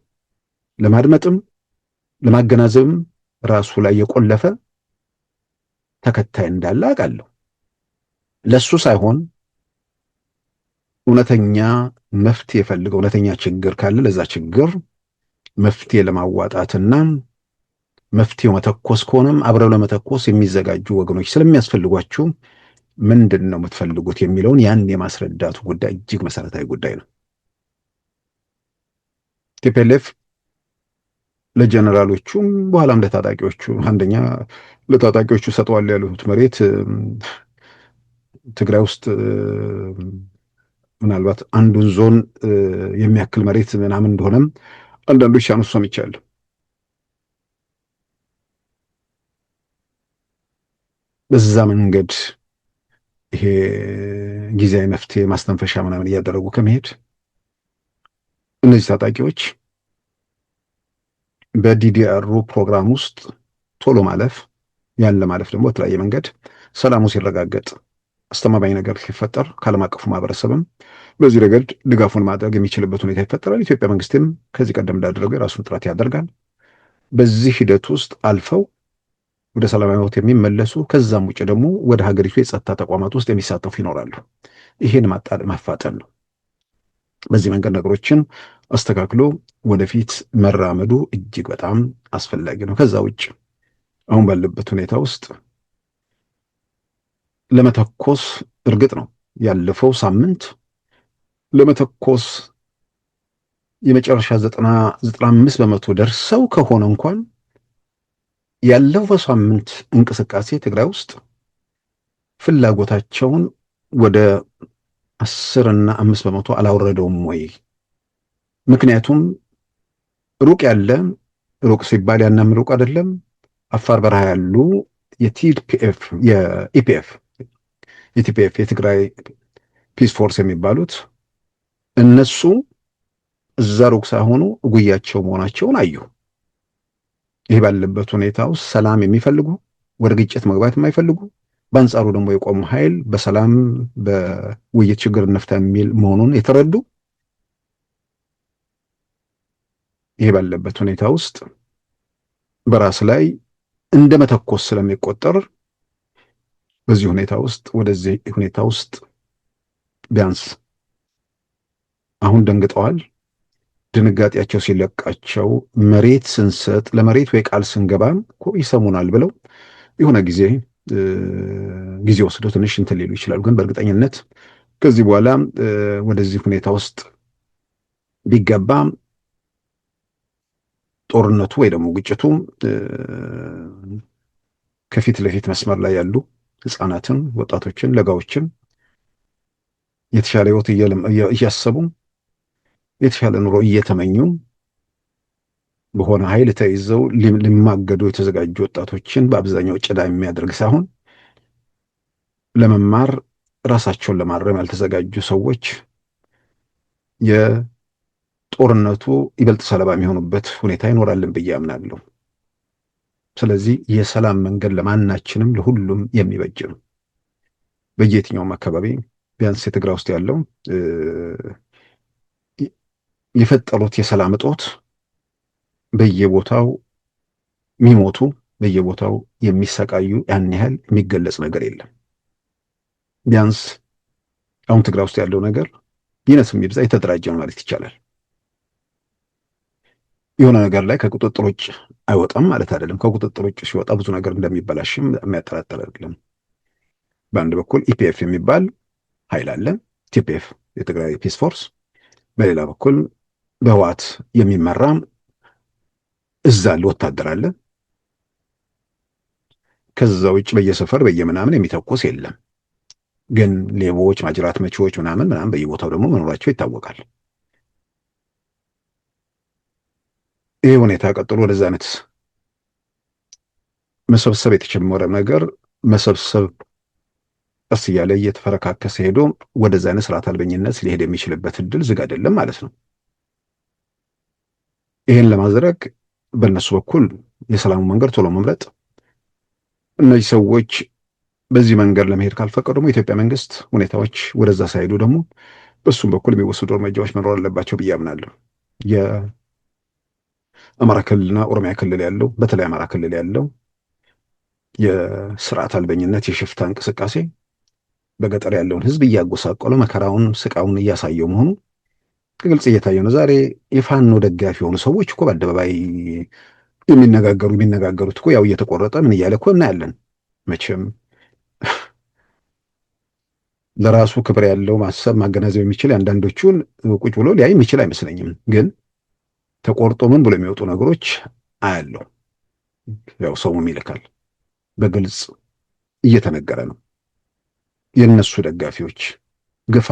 ለማድመጥም ለማገናዘብም ራሱ ላይ የቆለፈ ተከታይ እንዳለ አውቃለሁ። ለሱ ሳይሆን እውነተኛ መፍትሄ ፈልገው እውነተኛ ችግር ካለ ለዛ ችግር መፍትሄ ለማዋጣትና መፍትሄው መተኮስ ከሆነም አብረው ለመተኮስ የሚዘጋጁ ወገኖች ስለሚያስፈልጓችሁ ምንድን ነው የምትፈልጉት የሚለውን ያን የማስረዳቱ ጉዳይ እጅግ መሰረታዊ ጉዳይ ነው። ቲፒኤልኤፍ ለጀነራሎቹም በኋላም ለታጣቂዎቹ አንደኛ ለታጣቂዎቹ ሰጠዋል ያሉት መሬት ትግራይ ውስጥ ምናልባት አንዱን ዞን የሚያክል መሬት ምናምን እንደሆነም አንዳንዶች ያነሱ ሰምቻለሁ። በዛ መንገድ ይሄ ጊዜያዊ መፍትሄ ማስተንፈሻ ምናምን እያደረጉ ከመሄድ እነዚህ ታጣቂዎች በዲዲአሩ ፕሮግራም ውስጥ ቶሎ ማለፍ ያን ለማለፍ ደግሞ በተለያየ መንገድ ሰላሙ ሲረጋገጥ አስተማማኝ ነገር ሲፈጠር ከዓለም አቀፉ ማህበረሰብም በዚህ ረገድ ድጋፉን ማድረግ የሚችልበት ሁኔታ ይፈጠራል። ኢትዮጵያ መንግስትም ከዚህ ቀደም እንዳደረገው የራሱን ጥረት ያደርጋል። በዚህ ሂደት ውስጥ አልፈው ወደ ሰላማዊ ህይወት የሚመለሱ ከዛም ውጭ ደግሞ ወደ ሀገሪቱ የጸጥታ ተቋማት ውስጥ የሚሳተፉ ይኖራሉ። ይሄን ማፋጠን ነው። በዚህ መንገድ ነገሮችን አስተካክሎ ወደፊት መራመዱ እጅግ በጣም አስፈላጊ ነው። ከዛ ውጭ አሁን ባለበት ሁኔታ ውስጥ ለመተኮስ እርግጥ ነው ያለፈው ሳምንት ለመተኮስ የመጨረሻ 95 በመቶ ደርሰው ከሆነ እንኳን ያለፈው ሳምንት እንቅስቃሴ ትግራይ ውስጥ ፍላጎታቸውን ወደ 10 እና 5 በመቶ አላወረደውም ወይ? ምክንያቱም ሩቅ ያለ ሩቅ ሲባል ያናም ሩቅ አይደለም። አፋር በረሃ ያሉ የቲፒኤፍ የትግራይ ፒስ ፎርስ የሚባሉት እነሱ እዛ ሩቅ ሳይሆኑ ጉያቸው መሆናቸውን አዩ። ይህ ባለበት ሁኔታ ውስጥ ሰላም የሚፈልጉ ወደ ግጭት መግባት የማይፈልጉ በአንጻሩ ደግሞ የቆሙ ኃይል በሰላም በውይይት ችግር እንፍታ የሚል መሆኑን የተረዱ ይህ ባለበት ሁኔታ ውስጥ በራስ ላይ እንደ መተኮስ ስለሚቆጠር በዚህ ሁኔታ ውስጥ ወደዚህ ሁኔታ ውስጥ ቢያንስ አሁን ደንግጠዋል። ድንጋጤያቸው ሲለቃቸው መሬት ስንሰጥ ለመሬት ወይ ቃል ስንገባ እኮ ይሰሙናል ብለው የሆነ ጊዜ ወስደው ትንሽ እንትን ሊሉ ይችላሉ። ግን በእርግጠኝነት ከዚህ በኋላ ወደዚህ ሁኔታ ውስጥ ቢገባ ጦርነቱ ወይ ደግሞ ግጭቱ ከፊት ለፊት መስመር ላይ ያሉ ህፃናትን፣ ወጣቶችን፣ ለጋዎችን የተሻለ ህይወት እያሰቡ የተሻለ ኑሮ እየተመኙ በሆነ ኃይል ተይዘው ሊማገዱ የተዘጋጁ ወጣቶችን በአብዛኛው ጭዳ የሚያደርግ ሳይሆን ለመማር ራሳቸውን ለማረም ያልተዘጋጁ ሰዎች የጦርነቱ ይበልጥ ሰለባ የሚሆኑበት ሁኔታ ይኖራልን ብዬ አምናለሁ። ስለዚህ የሰላም መንገድ ለማናችንም ለሁሉም የሚበጅ ነው። በየትኛውም አካባቢ ቢያንስ የትግራይ ውስጥ ያለው የፈጠሩት የሰላም እጦት በየቦታው የሚሞቱ በየቦታው የሚሰቃዩ ያን ያህል የሚገለጽ ነገር የለም። ቢያንስ አሁን ትግራይ ውስጥ ያለው ነገር ይነስ የሚብዛ የተደራጀ ነው ማለት ይቻላል። የሆነ ነገር ላይ ከቁጥጥር ውጭ አይወጣም ማለት አይደለም። ከቁጥጥር ውጭ ሲወጣ ብዙ ነገር እንደሚበላሽም የሚያጠራጥር አይደለም። በአንድ በኩል ኢፒኤፍ የሚባል ኃይል አለ፣ ቲፒኤፍ የትግራይ ፒስ ፎርስ። በሌላ በኩል በህወሓት የሚመራ እዛ አለ፣ ወታደር አለ። ከዛ ውጭ በየሰፈር በየምናምን የሚተኮስ የለም። ግን ሌቦች፣ ማጅራት መቺዎች ምናምን በየቦታው ደግሞ መኖራቸው ይታወቃል። ይህ ሁኔታ ቀጥሎ ወደዛ አይነት መሰብሰብ የተጀመረ ነገር መሰብሰብ ቀስ እያለ እየተፈረካከሰ ሄዶ ወደዛ አይነት ስርዓት አልበኝነት ሊሄድ የሚችልበት እድል ዝግ አይደለም ማለት ነው። ይህን ለማድረግ በእነሱ በኩል የሰላሙ መንገድ ቶሎ መምረጥ፣ እነዚህ ሰዎች በዚህ መንገድ ለመሄድ ካልፈቀዱ ደግሞ የኢትዮጵያ መንግስት ሁኔታዎች ወደዛ ሳይሄዱ ደግሞ በሱም በኩል የሚወሰዱ እርምጃዎች መኖር አለባቸው ብዬ አምናለሁ። የአማራ ክልልና ኦሮሚያ ክልል ያለው በተለይ አማራ ክልል ያለው የስርዓት አልበኝነት የሽፍታ እንቅስቃሴ በገጠር ያለውን ህዝብ እያጎሳቆለ መከራውን ስቃውን እያሳየው መሆኑ ግልጽ እየታየ ነው። ዛሬ የፋኖ ደጋፊ የሆኑ ሰዎች እኮ በአደባባይ የሚነጋገሩት እኮ ያው እየተቆረጠ ምን እያለ እኮ እናያለን። መቼም ለራሱ ክብር ያለው ማሰብ ማገናዘብ የሚችል አንዳንዶቹን ቁጭ ብሎ ሊያይ የሚችል አይመስለኝም። ግን ተቆርጦ ምን ብሎ የሚወጡ ነገሮች አያለው። ያው ሰውም ይልካል፣ በግልጽ እየተነገረ ነው። የነሱ ደጋፊዎች ግፋ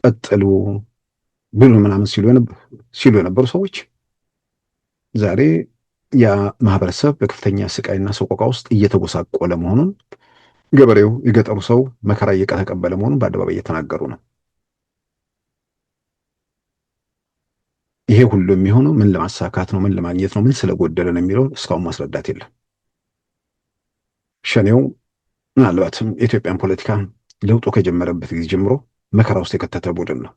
ቀጥሉ ብሉ ምናምን ሲሉ የነበሩ ሰዎች ዛሬ ያ ማህበረሰብ በከፍተኛ ስቃይና ሰቆቃ ውስጥ እየተጎሳቆለ መሆኑን ገበሬው የገጠሩ ሰው መከራ እየተቀበለ መሆኑን በአደባባይ እየተናገሩ ነው። ይሄ ሁሉ የሚሆነው ምን ለማሳካት ነው? ምን ለማግኘት ነው? ምን ስለጎደለ ነው የሚለው እስካሁን ማስረዳት የለም። ሸኔው ምናልባትም የኢትዮጵያን ፖለቲካ ለውጡ ከጀመረበት ጊዜ ጀምሮ መከራ ውስጥ የከተተ ቡድን ነው።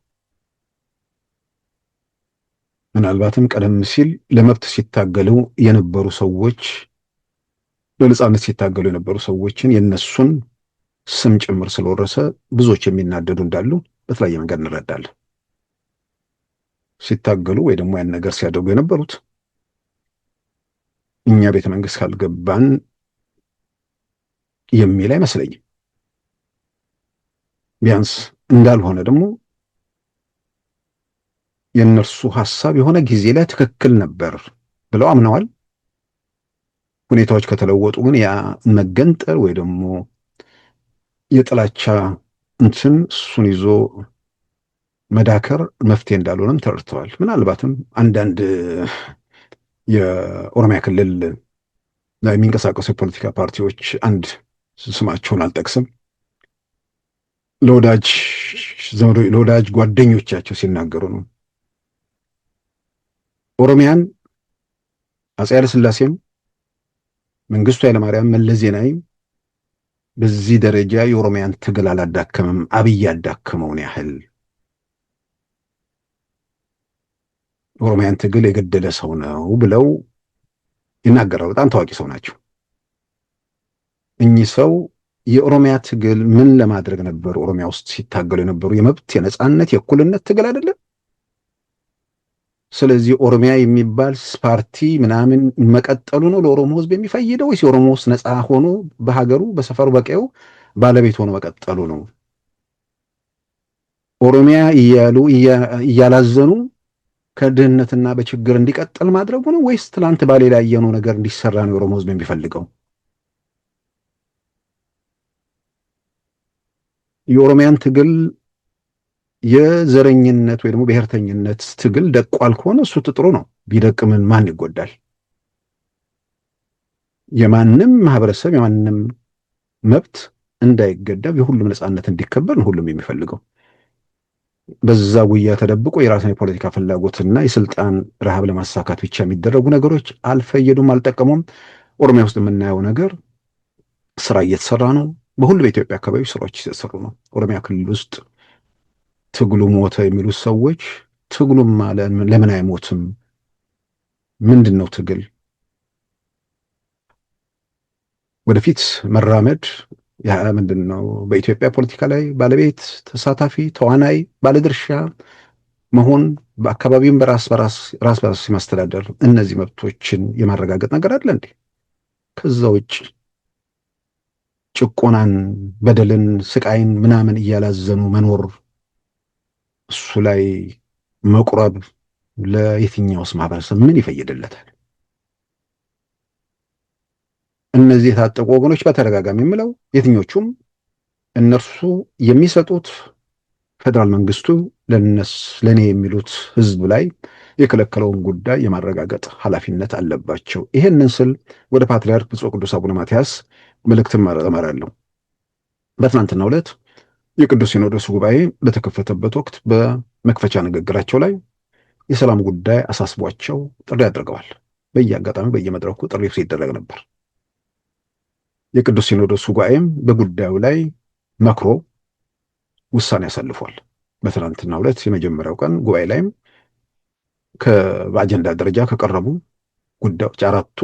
ምናልባትም ቀደም ሲል ለመብት ሲታገሉ የነበሩ ሰዎች፣ ለነጻነት ሲታገሉ የነበሩ ሰዎችን የነሱን ስም ጭምር ስለወረሰ ብዙዎች የሚናደዱ እንዳሉ በተለያየ መንገድ እንረዳለን። ሲታገሉ ወይ ደግሞ ያን ነገር ሲያደርጉ የነበሩት እኛ ቤተ መንግስት ካልገባን የሚል አይመስለኝም። ቢያንስ እንዳልሆነ ደግሞ የእነርሱ ሐሳብ የሆነ ጊዜ ላይ ትክክል ነበር ብለው አምነዋል። ሁኔታዎች ከተለወጡ ግን ያ መገንጠል ወይ ደግሞ የጥላቻ እሱን ይዞ መዳከር መፍትሄ እንዳልሆነም ተረድተዋል። ምናልባትም አንዳንድ የኦሮሚያ ክልል ላይ የሚንቀሳቀሱ የፖለቲካ ፓርቲዎች አንድ ስማቸውን አልጠቅስም ለወዳጅ ጓደኞቻቸው ሲናገሩ ነው ኦሮሚያን አፄ ኃይለሥላሴም መንግስቱ ኃይለማርያም መለስ ዜናዊም በዚህ ደረጃ የኦሮሚያን ትግል አላዳከመም፣ አብይ ያዳከመውን ያህል ኦሮሚያን ትግል የገደለ ሰው ነው ብለው ይናገራሉ። በጣም ታዋቂ ሰው ናቸው። እኚህ ሰው የኦሮሚያ ትግል ምን ለማድረግ ነበር? ኦሮሚያ ውስጥ ሲታገሉ የነበሩ የመብት የነጻነት የእኩልነት ትግል አይደለም? ስለዚህ ኦሮሚያ የሚባል ፓርቲ ምናምን መቀጠሉ ነው ለኦሮሞ ህዝብ የሚፈይደው ወይስ የኦሮሞ ውስጥ ነፃ ሆኖ በሀገሩ በሰፈሩ በቀየው ባለቤት ሆኖ መቀጠሉ ነው? ኦሮሚያ እያሉ እያላዘኑ ከድህነትና በችግር እንዲቀጥል ማድረጉ ነው ወይስ ትላንት ባሌ ላይ ያየነው ነገር እንዲሰራ ነው የኦሮሞ ህዝብ የሚፈልገው? የኦሮሚያን ትግል የዘረኝነት ወይ ደግሞ ብሔርተኝነት ትግል ደቋል ከሆነ እሱ ጥሩ ነው። ቢደቅምን ማን ይጎዳል? የማንም ማህበረሰብ የማንም መብት እንዳይገደብ የሁሉም ነፃነት እንዲከበር ነው ሁሉም የሚፈልገው። በዛ ጉያ ተደብቆ የራስን የፖለቲካ ፍላጎትና የስልጣን ረሃብ ለማሳካት ብቻ የሚደረጉ ነገሮች አልፈየዱም፣ አልጠቀሙም። ኦሮሚያ ውስጥ የምናየው ነገር ስራ እየተሰራ ነው። በሁሉ በኢትዮጵያ አካባቢ ስራዎች እየተሰሩ ነው። ኦሮሚያ ክልል ውስጥ ትግሉ ሞተ የሚሉት ሰዎች ትግሉማ ለምን አይሞትም? ምንድን ነው ትግል? ወደፊት መራመድ ምንድን ነው? በኢትዮጵያ ፖለቲካ ላይ ባለቤት፣ ተሳታፊ፣ ተዋናይ፣ ባለድርሻ መሆን በአካባቢውም ራስ በራስ የማስተዳደር እነዚህ መብቶችን የማረጋገጥ ነገር አለ እንዴ? ከዛ ውጭ ጭቆናን፣ በደልን፣ ስቃይን ምናምን እያላዘኑ መኖር እሱ ላይ መቁረብ ለየትኛውስ ማህበረሰብ ምን ይፈይድለታል? እነዚህ የታጠቁ ወገኖች በተደጋጋሚ የምለው የትኞቹም እነርሱ የሚሰጡት ፌዴራል መንግስቱ ለኔ የሚሉት ህዝብ ላይ የከለከለውን ጉዳይ የማረጋገጥ ኃላፊነት አለባቸው። ይሄንን ስል ወደ ፓትርያርክ ብፁዕ ቅዱስ አቡነ ማትያስ መልእክትም አመራለሁ። በትናንትናው ዕለት የቅዱስ ሲኖዶስ ጉባኤ በተከፈተበት ወቅት በመክፈቻ ንግግራቸው ላይ የሰላም ጉዳይ አሳስቧቸው ጥሪ አድርገዋል። በየአጋጣሚ በየመድረኩ ጥሪ ሲደረግ ነበር። የቅዱስ ሲኖዶስ ጉባኤም በጉዳዩ ላይ መክሮ ውሳኔ አሳልፏል። በትናንትናው ዕለት የመጀመሪያው ቀን ጉባኤ ላይም በአጀንዳ ደረጃ ከቀረቡ ጉዳዮች አራቱ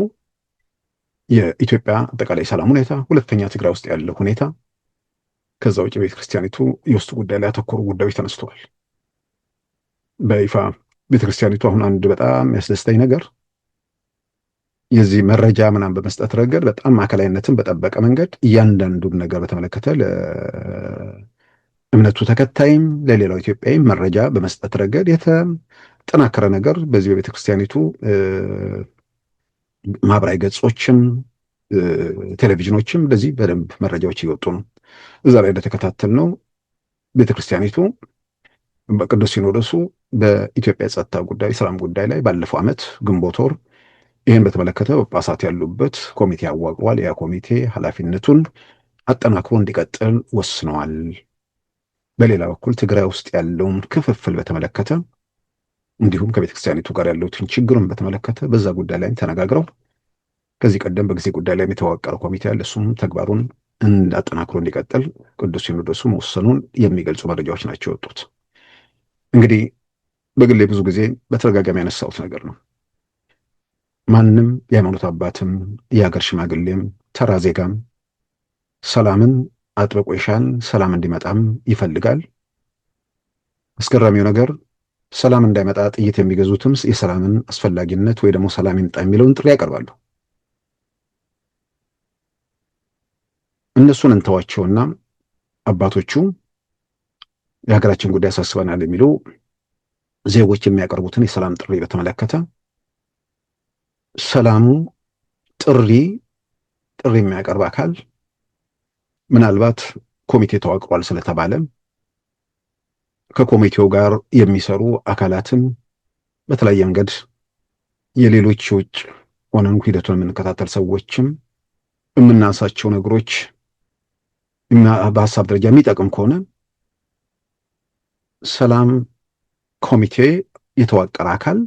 የኢትዮጵያ አጠቃላይ ሰላም ሁኔታ፣ ሁለተኛ ትግራይ ውስጥ ያለው ሁኔታ፣ ከዛ ውጭ ቤተ ክርስቲያኒቱ የውስጥ ጉዳይ ላይ ያተኮሩ ጉዳዮች ተነስተዋል። በይፋ ቤተ ክርስቲያኒቱ አሁን አንድ በጣም ያስደስተኝ ነገር የዚህ መረጃ ምናምን በመስጠት ረገድ በጣም ማዕከላዊነትን በጠበቀ መንገድ እያንዳንዱን ነገር በተመለከተ ለእምነቱ ተከታይም ለሌላው ኢትዮጵያዊም መረጃ በመስጠት ረገድ የተጠናከረ ነገር በዚህ በቤተ ክርስቲያኒቱ ማህበራዊ ገጾችም ቴሌቪዥኖችም እንደዚህ በደንብ መረጃዎች እየወጡ ነው። እዛ ላይ እንደተከታተል ነው ቤተክርስቲያኒቱ በቅዱስ ሲኖዶሱ በኢትዮጵያ የጸጥታ ጉዳይ ሰላም ጉዳይ ላይ ባለፈው ዓመት ግንቦት ወር ይህን በተመለከተ ጳጳሳት ያሉበት ኮሚቴ አዋቅሯል። ያ ኮሚቴ ኃላፊነቱን አጠናክሮ እንዲቀጥል ወስነዋል። በሌላ በኩል ትግራይ ውስጥ ያለውን ክፍፍል በተመለከተ እንዲሁም ከቤተክርስቲያኒቱ ጋር ያለውን ችግርን በተመለከተ በዛ ጉዳይ ላይ ተነጋግረው ከዚህ ቀደም በጊዜ ጉዳይ ላይ የተዋቀረ ኮሚቴ ያለ እሱም ተግባሩን እንዳጠናክሮ እንዲቀጥል ቅዱስ ሲኖዶሱ መወሰኑን የሚገልጹ መረጃዎች ናቸው የወጡት። እንግዲህ በግሌ ብዙ ጊዜ በተደጋጋሚ ያነሳሁት ነገር ነው። ማንም የሃይማኖት አባትም የሀገር ሽማግሌም ተራ ዜጋም ሰላምን አጥብቆ ይሻል፣ ሰላም እንዲመጣም ይፈልጋል። አስገራሚው ነገር ሰላም እንዳይመጣ ጥይት የሚገዙትም የሰላምን አስፈላጊነት ወይ ደግሞ ሰላም ይምጣ የሚለውን ጥሪ ያቀርባሉ። እነሱን እንተዋቸውና አባቶቹ የሀገራችን ጉዳይ ያሳስበናል የሚሉ ዜጎች የሚያቀርቡትን የሰላም ጥሪ በተመለከተ ሰላሙ ጥሪ የሚያቀርብ አካል ምናልባት ኮሚቴ ተዋቅሯል ስለተባለ ከኮሚቴው ጋር የሚሰሩ አካላትም በተለያየ መንገድ የሌሎች ውጭ ሆነን ሂደቱን የምንከታተል ሰዎችም የምናንሳቸው ነገሮች በሀሳብ ደረጃ የሚጠቅም ከሆነ ሰላም ኮሚቴ የተዋቀረ አካል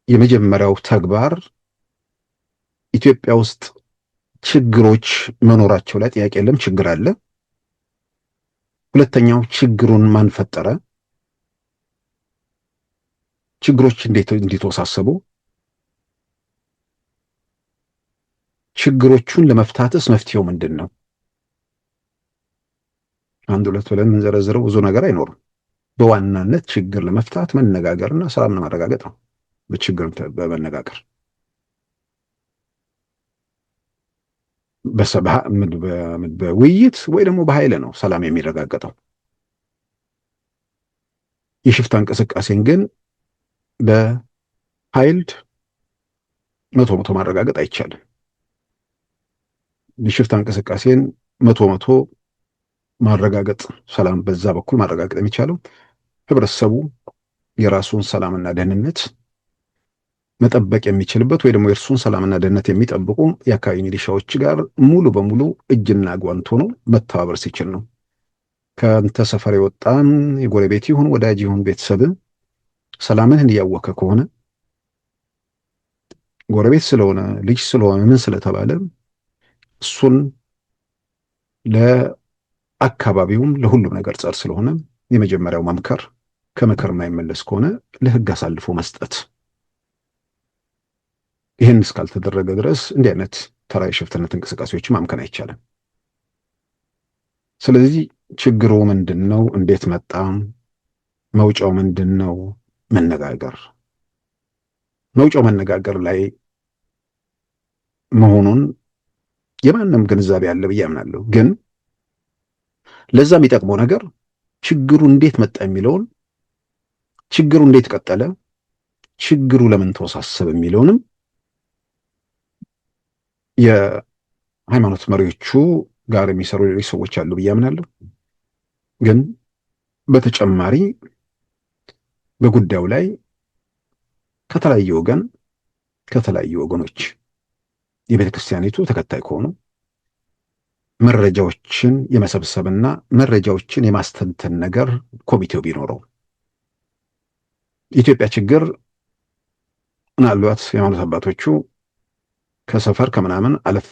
የመጀመሪያው ተግባር ኢትዮጵያ ውስጥ ችግሮች መኖራቸው ላይ ጥያቄ የለም፣ ችግር አለ። ሁለተኛው ችግሩን ማን ፈጠረ? ችግሮች እንዲተወሳሰቡ ችግሮቹን ለመፍታትስ መፍትሄው ምንድን ነው? አንድ ሁለት ብለን የምንዘረዝረው ብዙ ነገር አይኖርም። በዋናነት ችግር ለመፍታት መነጋገርና ሰላምን ማረጋገጥ ነው። በችግር በመነጋገር በውይይት ወይ ደግሞ በኃይል ነው ሰላም የሚረጋገጠው። የሽፍታ እንቅስቃሴን ግን በኃይል 100% ማረጋገጥ አይቻልም። የሽፍታ እንቅስቃሴን 100% ማረጋገጥ ሰላም በዛ በኩል ማረጋገጥ የሚቻለው ህብረተሰቡ የራሱን ሰላምና ደህንነት መጠበቅ የሚችልበት ወይ ደግሞ የእርሱን ሰላምና ደህንነት የሚጠብቁ የአካባቢ ሚሊሻዎች ጋር ሙሉ በሙሉ እጅና ጓንት ሆኖ መተባበር ሲችል ነው። ከአንተ ሰፈር የወጣን የጎረቤት ይሁን ወዳጅ ይሁን ቤተሰብ ሰላምህን እያወከ ከሆነ ጎረቤት ስለሆነ ልጅ ስለሆነ ምን ስለተባለ እሱን ለአካባቢውም ለሁሉም ነገር ጸር ስለሆነ የመጀመሪያው መምከር፣ ከምክር የማይመለስ ከሆነ ለህግ አሳልፎ መስጠት። ይህን እስካልተደረገ ድረስ እንዲህ አይነት ተራ የሽፍትነት እንቅስቃሴዎችን ማምከን አይቻልም። ስለዚህ ችግሩ ምንድን ነው? እንዴት መጣ? መውጫው ምንድን ነው? መነጋገር። መውጫው መነጋገር ላይ መሆኑን የማንም ግንዛቤ አለ ብዬ አምናለሁ። ግን ለዛ የሚጠቅመው ነገር ችግሩ እንዴት መጣ የሚለውን፣ ችግሩ እንዴት ቀጠለ፣ ችግሩ ለምን ተወሳሰበ የሚለውንም የሃይማኖት መሪዎቹ ጋር የሚሰሩ ሌሎች ሰዎች አሉ ብዬ አምናለሁ። ግን በተጨማሪ በጉዳዩ ላይ ከተለያዩ ወገኖች የቤተ ክርስቲያኒቱ ተከታይ ከሆኑ መረጃዎችን የመሰብሰብና መረጃዎችን የማስተንተን ነገር ኮሚቴው ቢኖረው። የኢትዮጵያ ችግር ምናልባት የሃይማኖት አባቶቹ ከሰፈር ከምናምን አለፍ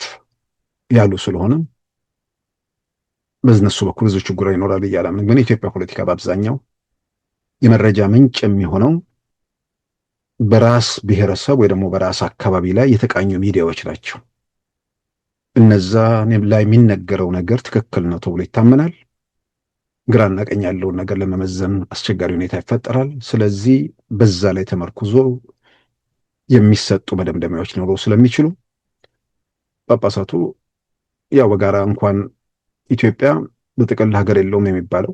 ያሉ ስለሆነ በእነሱ በኩል ብዙ ችግር ይኖራል ብዬ አላምንም። ግን የኢትዮጵያ ፖለቲካ በአብዛኛው የመረጃ ምንጭ የሚሆነው በራስ ብሔረሰብ ወይ ደግሞ በራስ አካባቢ ላይ የተቃኙ ሚዲያዎች ናቸው። እነዛ ላይ የሚነገረው ነገር ትክክል ነው ተብሎ ይታመናል። ግራና ቀኝ ያለውን ነገር ለመመዘን አስቸጋሪ ሁኔታ ይፈጠራል። ስለዚህ በዛ ላይ ተመርኩዞ የሚሰጡ መደምደሚያዎች ሊኖሩ ስለሚችሉ ጳጳሳቱ ያው በጋራ እንኳን ኢትዮጵያ በጥቅል ሀገር የለውም የሚባለው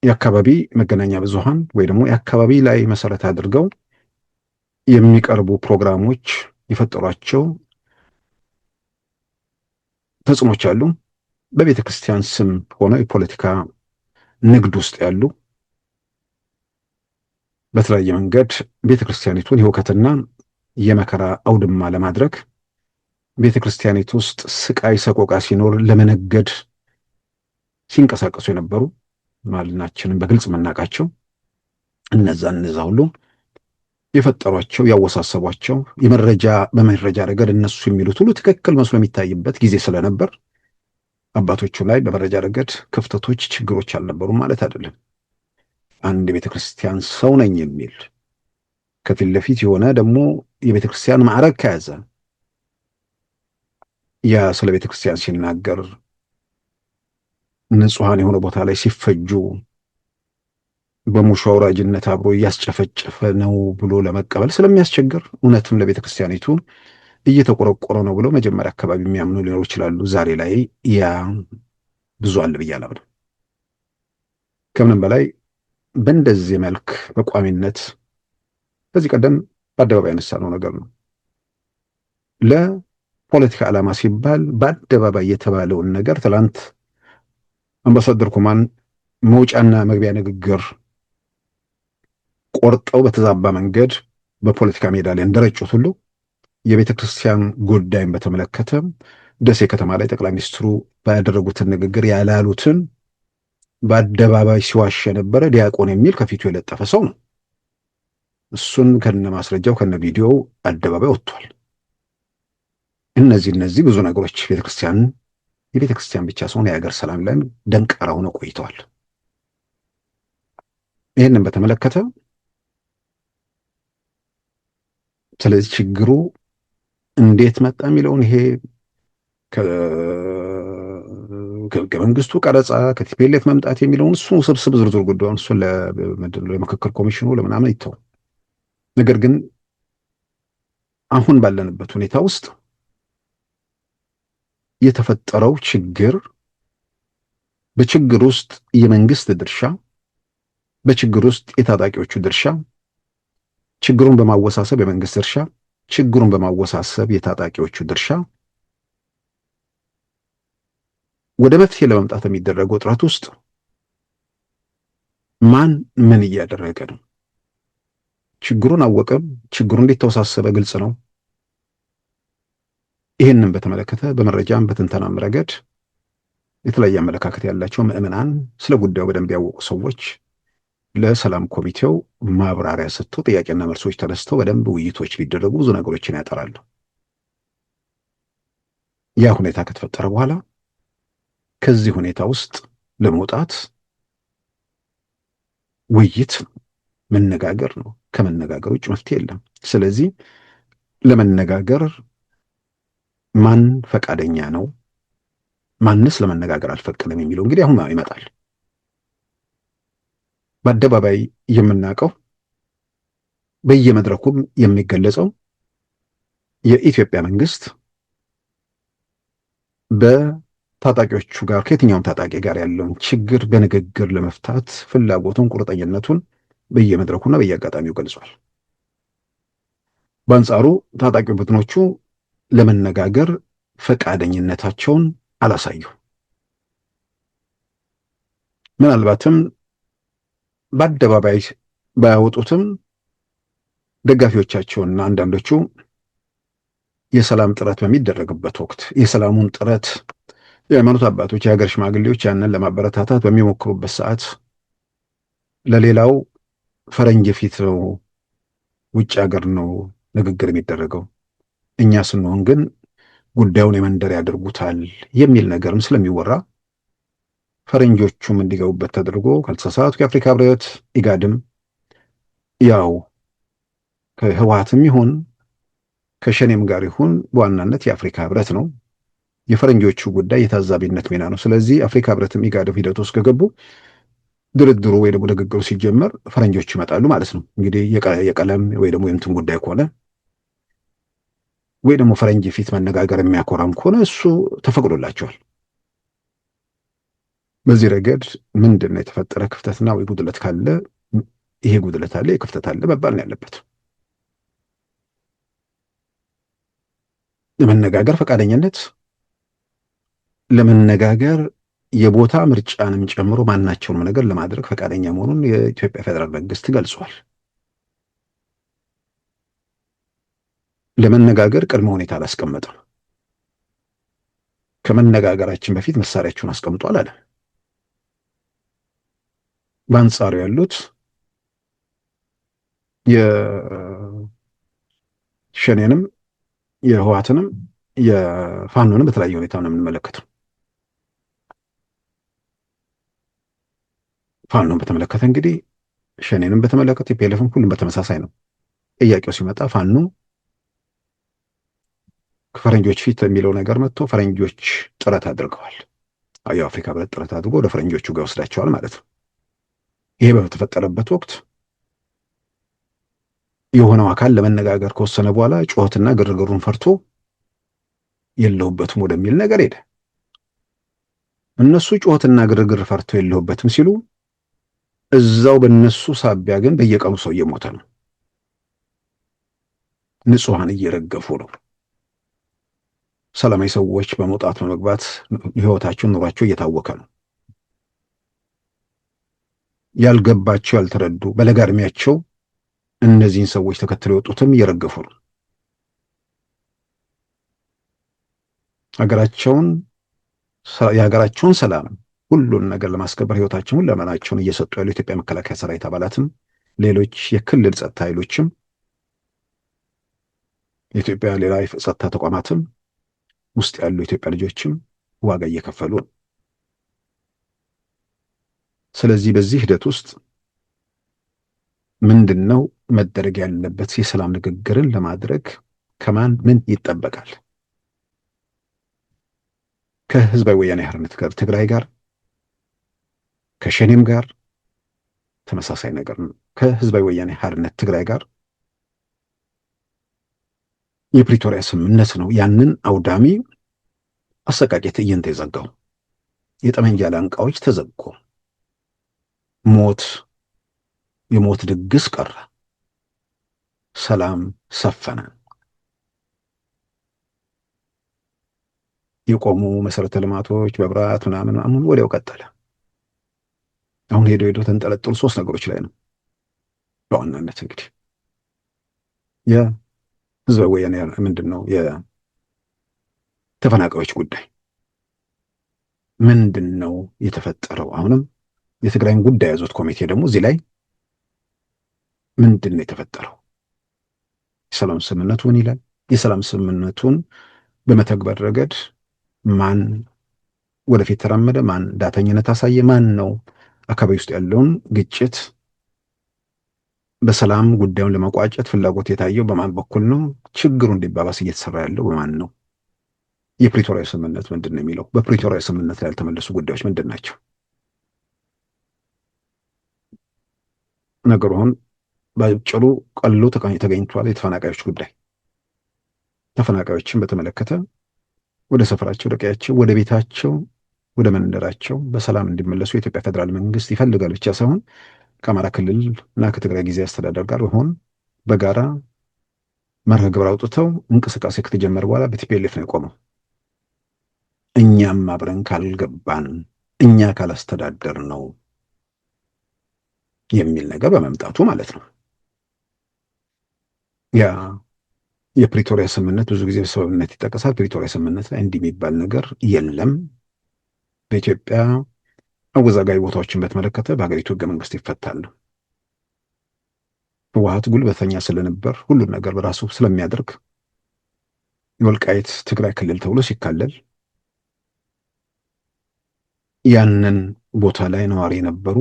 የአካባቢ መገናኛ ብዙሃን ወይ ደግሞ የአካባቢ ላይ መሰረት አድርገው የሚቀርቡ ፕሮግራሞች የፈጠሯቸው ተጽዕኖች አሉ። በቤተ ክርስቲያን ስም ሆነው የፖለቲካ ንግድ ውስጥ ያሉ በተለያየ መንገድ ቤተ ክርስቲያኒቱን የሁከትና የመከራ አውድማ ለማድረግ ቤተ ክርስቲያኒቱ ውስጥ ስቃይ ሰቆቃ ሲኖር ለመነገድ ሲንቀሳቀሱ የነበሩ ማልናችንን በግልጽ የምናውቃቸው እነዛ ሁሉ የፈጠሯቸው ያወሳሰቧቸው በመረጃ ረገድ እነሱ የሚሉት ሁሉ ትክክል መስሎ የሚታይበት ጊዜ ስለነበር አባቶቹ ላይ በመረጃ ረገድ ክፍተቶች፣ ችግሮች አልነበሩም ማለት አይደለም። አንድ የቤተ ክርስቲያን ሰው ነኝ የሚል ከፊት ለፊት የሆነ ደግሞ የቤተ ክርስቲያን ማዕረግ ከያዘ ያ ስለ ቤተ ክርስቲያን ሲናገር ንጹሐን የሆነ ቦታ ላይ ሲፈጁ በሙሾ አውራጅነት አብሮ እያስጨፈጨፈ ነው ብሎ ለመቀበል ስለሚያስቸግር እውነትም ለቤተ ክርስቲያኒቱ እየተቆረቆረ ነው ብሎ መጀመሪያ አካባቢ የሚያምኑ ሊኖሩ ይችላሉ። ዛሬ ላይ ያ ብዙ አለ ብዬ አላምንም። ከምንም በላይ በእንደዚህ መልክ በቋሚነት ከዚህ ቀደም በአደባባይ ያነሳነው ነገር ነው። ለፖለቲካ ዓላማ ሲባል በአደባባይ የተባለውን ነገር ትላንት አምባሳደር ኩማን መውጫና መግቢያ ንግግር ቆርጠው በተዛባ መንገድ በፖለቲካ ሜዳ ላይ እንደረጩት ሁሉ የቤተ ክርስቲያን ጉዳይን በተመለከተ ደሴ ከተማ ላይ ጠቅላይ ሚኒስትሩ ባያደረጉትን ንግግር ያላሉትን በአደባባይ ሲዋሽ የነበረ ዲያቆን የሚል ከፊቱ የለጠፈ ሰው ነው። እሱን ከነ ማስረጃው ከነ ቪዲዮው አደባባይ ወጥቷል። እነዚህ ብዙ ነገሮች የቤተ ክርስቲያን ብቻ ሳይሆን የሀገር ሰላም ላይ ደንቃራ ሆነው ቆይተዋል። ይህንን በተመለከተ ስለዚህ ችግሩ እንዴት መጣ የሚለውን ይሄ ህገ መንግስቱ ቀረጻ ከቲፒኤልኤፍ መምጣት የሚለውን እሱ ስብስብ ዝርዝር ጉዳዩን እሱን ለምክክር ኮሚሽኑ ለምናምን ይተው። ነገር ግን አሁን ባለንበት ሁኔታ ውስጥ የተፈጠረው ችግር፣ በችግር ውስጥ የመንግስት ድርሻ፣ በችግር ውስጥ የታጣቂዎቹ ድርሻ፣ ችግሩን በማወሳሰብ የመንግስት ድርሻ፣ ችግሩን በማወሳሰብ የታጣቂዎቹ ድርሻ፣ ወደ መፍትሄ ለመምጣት የሚደረገው ጥረት ውስጥ ማን ምን እያደረገ ነው? ችግሩን አወቀም፣ ችግሩ እንዴት ተወሳሰበ ግልጽ ነው። ይህንን በተመለከተ በመረጃም በትንተናም ረገድ የተለያየ አመለካከት ያላቸው ምዕመናን፣ ስለ ጉዳዩ በደንብ ያወቁ ሰዎች ለሰላም ኮሚቴው ማብራሪያ ሰጥተው ጥያቄና መልሶች ተነስተው በደንብ ውይይቶች ቢደረጉ ብዙ ነገሮችን ያጠራሉ። ያ ሁኔታ ከተፈጠረ በኋላ ከዚህ ሁኔታ ውስጥ ለመውጣት ውይይት መነጋገር ነው። ከመነጋገር ውጭ መፍትሄ የለም። ስለዚህ ለመነጋገር ማን ፈቃደኛ ነው፣ ማንስ ለመነጋገር አልፈቀደም የሚለው እንግዲህ አሁን ይመጣል። በአደባባይ የምናውቀው በየመድረኩም የሚገለጸው የኢትዮጵያ መንግስት በታጣቂዎቹ ጋር ከየትኛውም ታጣቂ ጋር ያለውን ችግር በንግግር ለመፍታት ፍላጎቱን፣ ቁርጠኝነቱን በየመድረኩና በየአጋጣሚው ገልጿል። በአንጻሩ ታጣቂ ቡድኖቹ ለመነጋገር ፈቃደኝነታቸውን አላሳዩ። ምናልባትም በአደባባይ ባያወጡትም ደጋፊዎቻቸውና አንዳንዶቹ የሰላም ጥረት በሚደረግበት ወቅት የሰላሙን ጥረት የሃይማኖት አባቶች፣ የሀገር ሽማግሌዎች ያንን ለማበረታታት በሚሞክሩበት ሰዓት ለሌላው ፈረንጅ ፊት ነው፣ ውጭ ሀገር ነው ንግግር የሚደረገው፣ እኛ ስንሆን ግን ጉዳዩን የመንደር ያደርጉታል የሚል ነገርም ስለሚወራ ፈረንጆቹም እንዲገቡበት ተደርጎ ካልተሳሳትኩ የአፍሪካ ህብረት፣ ኢጋድም ያው ከህወሓትም ይሁን ከሸኔም ጋር ይሁን በዋናነት የአፍሪካ ህብረት ነው። የፈረንጆቹ ጉዳይ የታዛቢነት ሚና ነው። ስለዚህ አፍሪካ ህብረትም ኢጋድም ሂደት ውስጥ ከገቡ ድርድሩ ወይ ደግሞ ንግግሩ ሲጀመር ፈረንጆች ይመጣሉ ማለት ነው። እንግዲህ የቀለም ወይ ደግሞ የእንትን ጉዳይ ከሆነ ወይ ደግሞ ፈረንጅ ፊት መነጋገር የሚያኮራም ከሆነ እሱ ተፈቅዶላቸዋል። በዚህ ረገድ ምንድን ነው የተፈጠረ ክፍተትና ወይ ጉድለት ካለ ይሄ ጉድለት አለ፣ ክፍተት አለ መባል ነው ያለበት። ለመነጋገር ፈቃደኝነት፣ ለመነጋገር የቦታ ምርጫንም ጨምሮ ማናቸውንም ነገር ለማድረግ ፈቃደኛ መሆኑን የኢትዮጵያ ፌዴራል መንግስት ገልጿል። ለመነጋገር ቅድመ ሁኔታ አላስቀመጠም። ከመነጋገራችን በፊት መሳሪያችሁን አስቀምጧል አለ። በአንጻሩ ያሉት የሸኔንም የህወሓትንም የፋኖንም በተለያየ ሁኔታ ነው የምንመለከተው። ፋኖን በተመለከተ እንግዲህ ሸኔንም በተመለከተ የፒኤልኤፍም ሁሉም በተመሳሳይ ነው። ጥያቄው ሲመጣ ፋኖ ከፈረንጆች ፊት የሚለው ነገር መጥቶ ፈረንጆች ጥረት አድርገዋል። የአፍሪካ ህብረት ጥረት አድርጎ ወደ ፈረንጆቹ ጋር ወስዳቸዋል ማለት ነው። ይሄ በተፈጠረበት ወቅት የሆነው አካል ለመነጋገር ከወሰነ በኋላ ጩኸትና ግርግሩን ፈርቶ የለሁበትም ወደሚል ነገር ሄደ። እነሱ ጩኸትና ግርግር ፈርቶ የለሁበትም ሲሉ እዛው በነሱ ሳቢያ ግን በየቀኑ ሰው እየሞተ ነው። ንጹሃን እየረገፉ ነው። ሰላማዊ ሰዎች በመውጣት በመግባት ህይወታቸው ኑሯቸው እየታወከ ነው። ያልገባቸው ያልተረዱ በለጋ ዕድሜያቸው እነዚህን ሰዎች ተከትለው የወጡትም እየረገፉ ነው። የሀገራቸውን ሰላም ሁሉን ነገር ለማስከበር ህይወታቸውን ለመናቸውን እየሰጡ ያሉ የኢትዮጵያ መከላከያ ሰራዊት አባላትም ሌሎች የክልል ጸጥታ ኃይሎችም የኢትዮጵያ ሌላ ጸጥታ ተቋማትም ውስጥ ያሉ የኢትዮጵያ ልጆችም ዋጋ እየከፈሉ ነው። ስለዚህ በዚህ ሂደት ውስጥ ምንድነው መደረግ ያለበት? የሰላም ንግግርን ለማድረግ ከማን ምን ይጠበቃል? ከህዝባዊ ወያኔ ሓርነት ጋር ትግራይ ጋር ከሸኔም ጋር ተመሳሳይ ነገር ነው። ከህዝባዊ ወያኔ ሓርነት ትግራይ ጋር የፕሪቶሪያ ስምምነት ነው ያንን አውዳሚ አሰቃቂ ትዕይንት የዘጋው። የጠመንጃ ላንቃዎች ተዘጉ። የሞት ድግስ ቀረ። ሰላም ሰፈነ። የቆሙ መሰረተ ልማቶች መብራት ምናምን አሁን ወዲያው ቀጠለ። አሁን ሄዶ ተንጠለጠሉ 3 ነገሮች ላይ ነው በዋናነት እንግዲህ የህዝባዊ ወያኔ ምንድን ነው የተፈናቃዮች ጉዳይ ምንድን ነው የተፈጠረው? አሁንም የትግራይን ጉዳይ ያዙት ኮሚቴ ደግሞ እዚህ ላይ ምንድን ነው የተፈጠረው? የሰላም ስምምነቱ ምን ይላል? የሰላም ስምምነቱን በመተግበር ረገድ ማን ወደፊት ተራመደ? ማን ዳተኝነት አሳየ? ማን ነው አካባቢ ውስጥ ያለውን ግጭት በሰላም ጉዳዩን ለመቋጨት ፍላጎት የታየው በማን በኩል ነው? ችግሩ እንዲባባስ እየተሰራ ያለው በማን ነው? የፕሪቶሪያ ስምምነት ምንድን ነው የሚለው? በፕሪቶሪያ ስምምነት ላይ ያልተመለሱ ጉዳዮች ምንድን ናቸው? ነገሩ አሁን በአጭሩ ቀሎ ተገኝቷል። የተፈናቃዮች ጉዳይ ተፈናቃዮችን በተመለከተ ወደ ሰፈራቸው፣ ወደ ቀያቸው፣ ወደ ቤታቸው፣ ወደ መንደራቸው በሰላም እንዲመለሱ የኢትዮጵያ ፌዴራል መንግስት ይፈልጋል ብቻ ሳይሆን ከአማራ ክልል እና ከትግራይ ጊዜያዊ አስተዳደር ጋር በመሆን በጋራ መርሃ ግብር አውጥተው እንቅስቃሴ ከተጀመረ በኋላ በቲፒኤልኤፍ ነው የቆመው። እኛም አብረን ካልገባን እኛ ካላስተዳደር ነው የሚል ነገር በመምጣቱ ማለት ነው። ያ የፕሪቶሪያ ስምምነት ብዙ ጊዜ በሰበብነት ይጠቀሳል። ፕሪቶሪያ ስምምነት ላይ እንዲህ የሚባል ነገር የለም። በኢትዮጵያ አወዛጋቢ ቦታዎችን በተመለከተ በሀገሪቱ ህገ መንግስት ይፈታሉ። ህወሓት ጉልበተኛ ስለነበር ሁሉን ነገር በራሱ ስለሚያደርግ የወልቃይት ትግራይ ክልል ተብሎ ሲካለል ያንን ቦታ ላይ ነዋሪ የነበሩ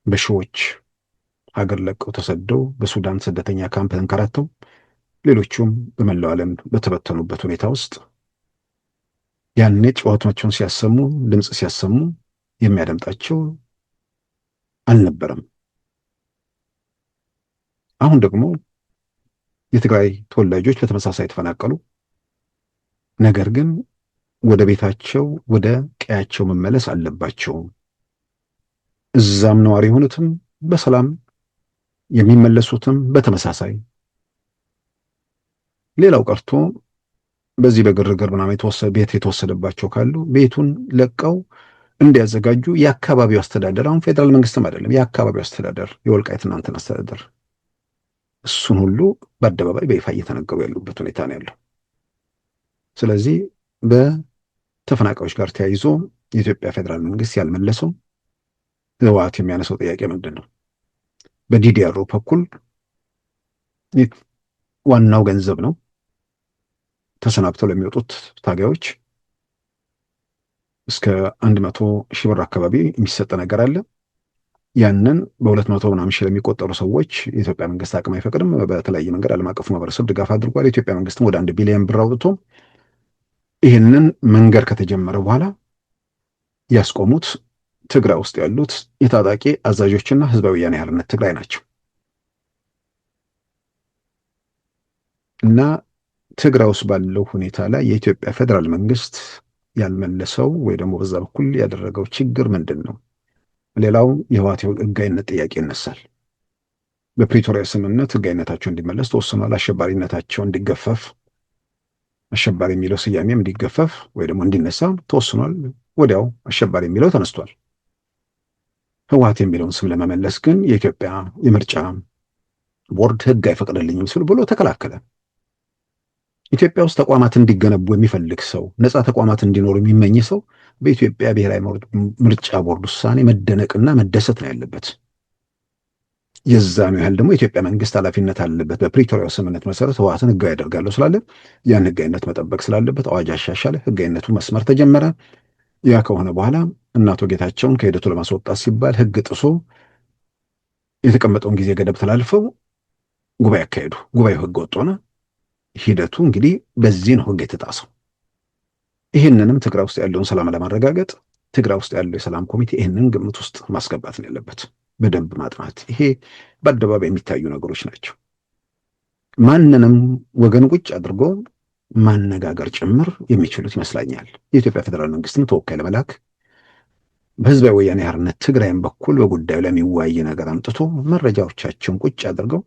በሺዎች ሀገር ለቀው ተሰደው በሱዳን ስደተኛ ካምፕ ተንከራተው ሌሎቹም በመላው ዓለም በተበተኑበት ሁኔታ ውስጥ ያኔ ጨዋታቸውን ሲያሰሙ ድምፅ ሲያሰሙ የሚያደምጣቸው አልነበረም። አሁን ደግሞ የትግራይ ተወላጆች በተመሳሳይ ተፈናቀሉ። ነገር ግን ወደ ቤታቸው ወደ ቀያቸው መመለስ አለባቸው። እዛም ነዋሪ የሆኑትም በሰላም የሚመለሱትም በተመሳሳይ። ሌላው ቀርቶ በዚህ በግርግር ምናምን ቤት የተወሰደባቸው ካሉ ቤቱን ለቀው እንዲያዘጋጁ የአካባቢው አስተዳደር፣ አሁን ፌዴራል መንግስትም አይደለም የአካባቢው አስተዳደር የወልቃይትና እንትን አስተዳደር እሱን ሁሉ በአደባባይ በይፋ እየተነገሩ ያሉበት ሁኔታ ነው ያለው። ስለዚህ በተፈናቃዮች ጋር ተያይዞ የኢትዮጵያ ፌዴራል መንግስት ያልመለሰው ህወሓት የሚያነሳው ጥያቄ ምንድን ነው? በዲዲአር በኩል ዋናው ገንዘብ ነው። ተሰናብተው ለሚወጡት ታጋዮች እስከ 100,000 ብር አካባቢ የሚሰጥ ነገር አለ። ያንን በ200 ምናምን ሺህ ለሚቆጠሩ ሰዎች የኢትዮጵያ መንግስት አቅም አይፈቅድም። በተለያየ መንገድ ዓለም አቀፉ ማህበረሰብ ድጋፍ አድርጓል። የኢትዮጵያ መንግስትም ወደ 1 ቢሊዮን ብር አውጥቶ ይህንን መንገድ ከተጀመረ በኋላ ያስቆሙት ትግራይ ውስጥ ያሉት የታጣቂ አዛዦችና ህዝባዊ ወያነ ሓርነት ትግራይ ናቸው እና ትግራይ ውስጥ ባለው ሁኔታ ላይ የኢትዮጵያ ፌዴራል መንግስት ያልመለሰው ወይ ደግሞ በዛ በኩል ያደረገው ችግር ምንድን ነው? ሌላው የህወሓት ህጋዊነት ጥያቄ ይነሳል። በፕሪቶሪያ ስምምነት ህጋዊነታቸው እንዲመለስ ተወስኗል። አሸባሪነታቸው እንዲገፈፍ፣ አሸባሪ የሚለው ስያሜም እንዲገፈፍ ወይ ደግሞ እንዲነሳ ተወስኗል። ወዲያው አሸባሪ የሚለው ተነስቷል። ህወሓት የሚለውን ስም ለመመለስ ግን የኢትዮጵያ የምርጫ ቦርድ ህግ አይፈቅድልኝም ሲሉ ብሎ ተከላከለ። ኢትዮጵያ ውስጥ ተቋማት እንዲገነቡ የሚፈልግ ሰው፣ ነፃ ተቋማት እንዲኖሩ የሚመኝ ሰው በኢትዮጵያ ብሔራዊ ምርጫ ቦርድ ውሳኔ መደነቅና መደሰት ነው ያለበት። የዛኑ ያህል ደግሞ የኢትዮጵያ መንግስት ኃላፊነት አለበት። በፕሪቶሪያው ስምምነት መሰረት ህወሓትን ህጋዊ ያደርጋለሁ ስላለ ያን ህጋዊነት መጠበቅ ስላለበት አዋጅ አሻሻለ። ህጋዊነቱ መስመር ተጀመረ። ያ ከሆነ በኋላ አቶ ጌታቸውን ከሂደቱ ለማስወጣት ሲባል ህግ ጥሶ የተቀመጠውን ጊዜ ገደብ ተላልፈው ጉባኤ አካሄዱ። ጉባኤው ህገ ወጥ ሆነ። ሂደቱ እንግዲህ በዚህ ነው ህግ የተጣሰው። ይህንንም ትግራይ ውስጥ ያለውን ሰላም ለማረጋገጥ ትግራይ ውስጥ ያለው የሰላም ኮሚቴ ይህንን ግምት ውስጥ ማስገባት ነው ያለበት፣ በደንብ ማጥናት። ይሄ በአደባባይ የሚታዩ ነገሮች ናቸው። ማንንም ወገን ቁጭ አድርጎ ማነጋገር ጭምር የሚችሉት ይመስላኛል። የኢትዮጵያ ፌዴራል መንግስትም ተወካይ ለመላክ በህዝባዊ ወያኔ ሓርነት ትግራይም በኩል በጉዳዩ ላይ የሚወያይ ነገር አምጥቶ መረጃዎቻቸውን ቁጭ አድርገው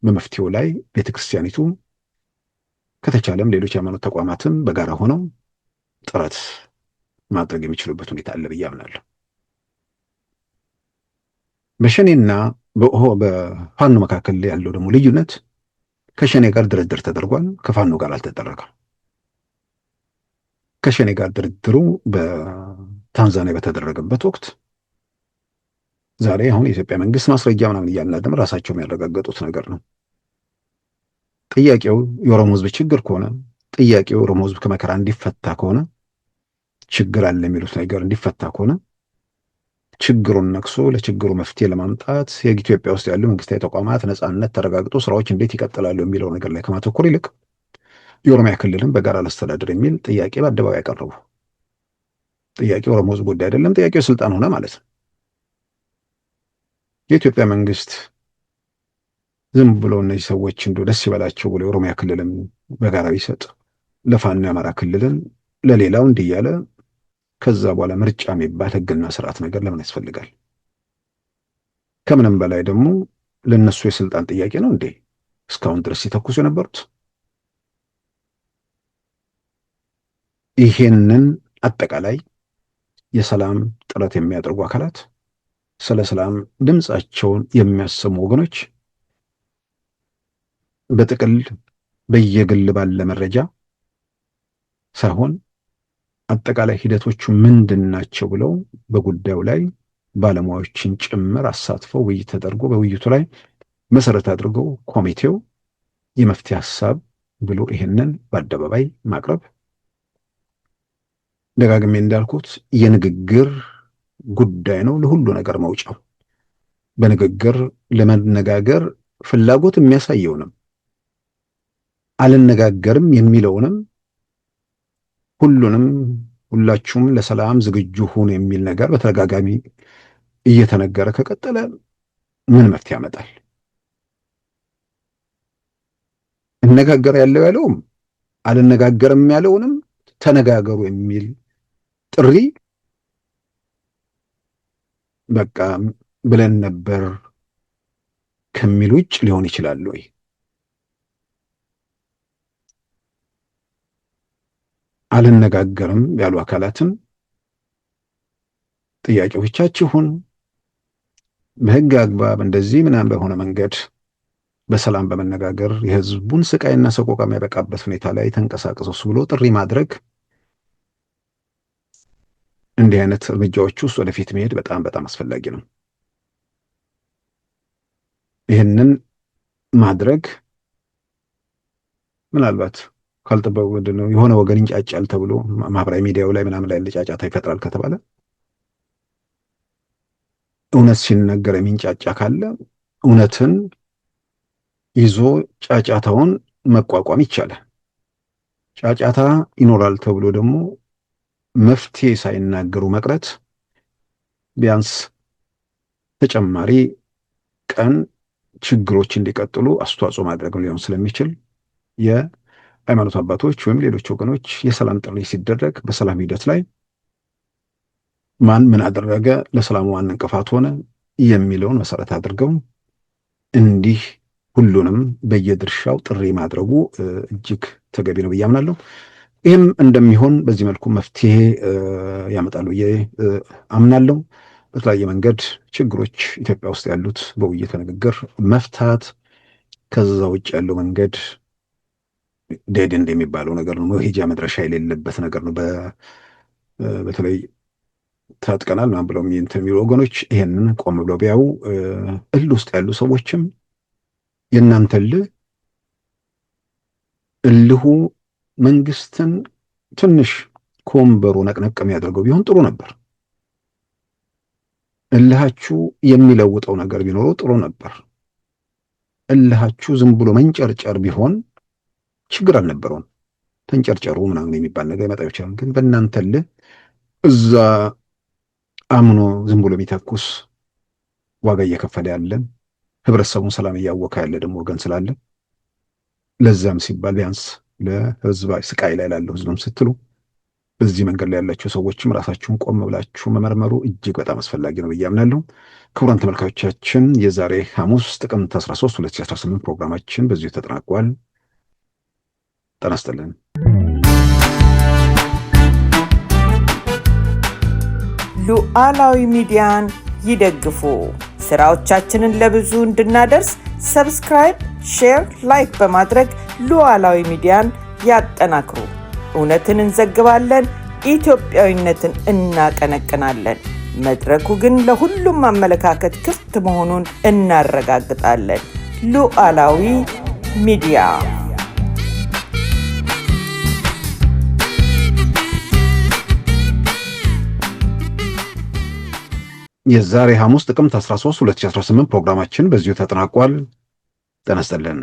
በመፍትሄው ላይ ቤተክርስቲያኒቱ ከተቻለም ሌሎች የሃይማኖት ተቋማትም በጋራ ሆነው ጥረት ማድረግ የሚችሉበት ሁኔታ አለ ብዬ አምናለሁ። በሸኔና በፋኖ መካከል ያለው ደግሞ ልዩነት ከሸኔ ጋር ድርድር ተደርጓል፣ ከፋኖ ጋር አልተደረገም። ከሸኔ ጋር ድርድሩ በታንዛኒያ በተደረገበት ወቅት ዛሬ አሁን የኢትዮጵያ መንግስት ማስረጃ ምናምን እያልን ራሳቸው የሚያረጋገጡት ነገር ነው። ጥያቄው የኦሮሞ ህዝብ ችግር ከሆነ ጥያቄው የኦሮሞ ህዝብ ከመከራ እንዲፈታ ከሆነ ችግር አለ የሚሉት ነገር እንዲፈታ ከሆነ ችግሩን ነቅሶ ለችግሩ መፍትሄ ለማምጣት የኢትዮጵያ ውስጥ ያሉ መንግስታዊ ተቋማት ነጻነት ተረጋግጦ ስራዎች እንዴት ይቀጥላሉ የሚለው ነገር ላይ ከማተኮር ይልቅ የኦሮሚያ ክልልን በጋራ ላስተዳድር የሚል ጥያቄ በአደባባይ ያቀረቡ። ጥያቄው የኦሮሞ ህዝብ ጉዳይ አይደለም፣ ጥያቄው ስልጣን ሆነ ማለት ነው። የኢትዮጵያ መንግስት ዝም ብሎ እነዚህ ሰዎች እንደው ደስ ይበላቸው ብሎ የኦሮሚያ ክልልን በጋራ ቢሰጥ ለፋኖ የአማራ ክልልን ለሌላው እንዲህ እያለ ከዛ በኋላ ምርጫ የሚባል ህግና ስርዓት ነገር ለምን ያስፈልጋል? ከምንም በላይ ደግሞ ለነሱ የስልጣን ጥያቄ ነው እንዴ እስካሁን ድረስ ሲተኩሱ የነበሩት? ይሄንን አጠቃላይ የሰላም ጥረት የሚያደርጉ አካላት፣ ስለ ሰላም ድምፃቸውን የሚያሰሙ ወገኖች በጥቅል በየግል ባለ መረጃ ሳይሆን አጠቃላይ ሂደቶቹ ምንድን ናቸው ብለው በጉዳዩ ላይ ባለሙያዎችን ጭምር አሳትፈው ውይይት ተደርጎ በውይይቱ ላይ መሰረት አድርገው ኮሚቴው የመፍትሄ ሀሳብ ብሎ ይሄንን በአደባባይ ማቅረብ፣ ደጋግሜ እንዳልኩት የንግግር ጉዳይ ነው ለሁሉ ነገር መውጫው። በንግግር ለመነጋገር ፍላጎት የሚያሳየውንም አልነጋገርም የሚለውንም ሁላችሁም ለሰላም ዝግጁ ሁኑ የሚል ነገር በተደጋጋሚ እየተነገረ ከቀጠለ ምን መፍትሄ ያመጣል? እነጋገር ያለውም አልነጋገርም ያለውንም ተነጋገሩ የሚል ጥሪ በቃ ብለን ነበር ከሚል ውጭ ሊሆን ይችላል ወይ? አልነጋገርም ያሉ አካላትን ጥያቄዎቻችሁን በህግ አግባብ እንደዚህ ምናምን በሆነ መንገድ በሰላም በመነጋገር የህዝቡን ስቃይና ሰቆቃ የሚያበቃበት ሁኔታ ላይ ተንቀሳቀሱ ብሎ ጥሪ ማድረግ፣ እንዲህ አይነት እርምጃዎች ውስጥ ወደፊት መሄድ በጣም በጣም አስፈላጊ ነው። ይህንን ማድረግ ምናልባት ካልጠበቁ ምንድነው የሆነ ወገን ይንጫጫል ተብሎ ማህበራዊ ሚዲያው ላይ ምናምን ላይ ጫጫታ ይፈጥራል ከተባለ እውነት ሲነገር የሚንጫጫ ካለ እውነትን ይዞ ጫጫታውን መቋቋም ይቻላል። ጫጫታ ይኖራል ተብሎ ደግሞ መፍትሄ ሳይናገሩ መቅረት ቢያንስ ተጨማሪ ቀን ችግሮች እንዲቀጥሉ አስተዋጽኦ ማድረግ ሊሆን ስለሚችል የሃይማኖት አባቶች ወይም ሌሎች ወገኖች የሰላም ጥሪ ሲደረግ በሰላም ሂደት ላይ ማን ምን አደረገ፣ ለሰላሙ ማን እንቅፋት ሆነ የሚለውን መሰረት አድርገው እንዲህ ሁሉንም በየድርሻው ጥሪ ማድረጉ እጅግ ተገቢ ነው ብዬ አምናለሁ። ይህም እንደሚሆን በዚህ መልኩ መፍትሄ ያመጣሉ ብዬ አምናለሁ። በተለያየ መንገድ ችግሮች ኢትዮጵያ ውስጥ ያሉት በውይይት ንግግር መፍታት፣ ከዛ ውጭ ያለው መንገድ ዴድ ኤንድ የሚባለው ነገር ነው፣ መሄጃ መድረሻ የሌለበት ነገር ነው። በተለይ ታጥቀናል ምናምን ብለው የሚሉ ወገኖች ይሄንን ቆም ብለው ቢያዩ፣ እልህ ውስጥ ያሉ ሰዎችም የእናንተ እልሁ መንግስትን ትንሽ ከወንበሩ ነቅነቅ የሚያደርገው ቢሆን ጥሩ ነበር። እልሃችሁ የሚለውጠው ነገር ቢኖረው ጥሩ ነበር። እልሃችሁ ዝም ብሎ መንጨርጨር ቢሆን ችግር አልነበረውም። ተንጨርጨሩ ምናምን የሚባል ነገር ይመጣ ይችላል። ግን በእናንተ እዛ አምኖ ዝም ብሎ የሚተኩስ ዋጋ እየከፈለ ያለን ህብረተሰቡን ሰላም እያወከ ያለ ደግሞ ወገን ስላለ ለዛም ሲባል ቢያንስ ለህዝብ ስቃይ ላይ ላለው ህዝብም ስትሉ በዚህ መንገድ ላይ ያላችሁ ሰዎችም ራሳችሁን ቆም ብላችሁ መመርመሩ እጅግ በጣም አስፈላጊ ነው ብዬ አምናለሁ። ክቡራን ተመልካቾቻችን የዛሬ ሐሙስ ጥቅምት 13 2018 ፕሮግራማችን በዚሁ ተጠናቋል። ጤና ይስጥልን። ሉዓላዊ ሚዲያን ይደግፉ። ስራዎቻችንን ለብዙ እንድናደርስ ሰብስክራይብ፣ ሼር፣ ላይክ በማድረግ ሉዓላዊ ሚዲያን ያጠናክሩ። እውነትን እንዘግባለን፣ ኢትዮጵያዊነትን እናቀነቅናለን። መድረኩ ግን ለሁሉም አመለካከት ክፍት መሆኑን እናረጋግጣለን። ሉዓላዊ ሚዲያ የዛሬ ሐሙስ ጥቅምት 13 2018 ፕሮግራማችን በዚሁ ተጠናቋል። ጤና ይስጥልን።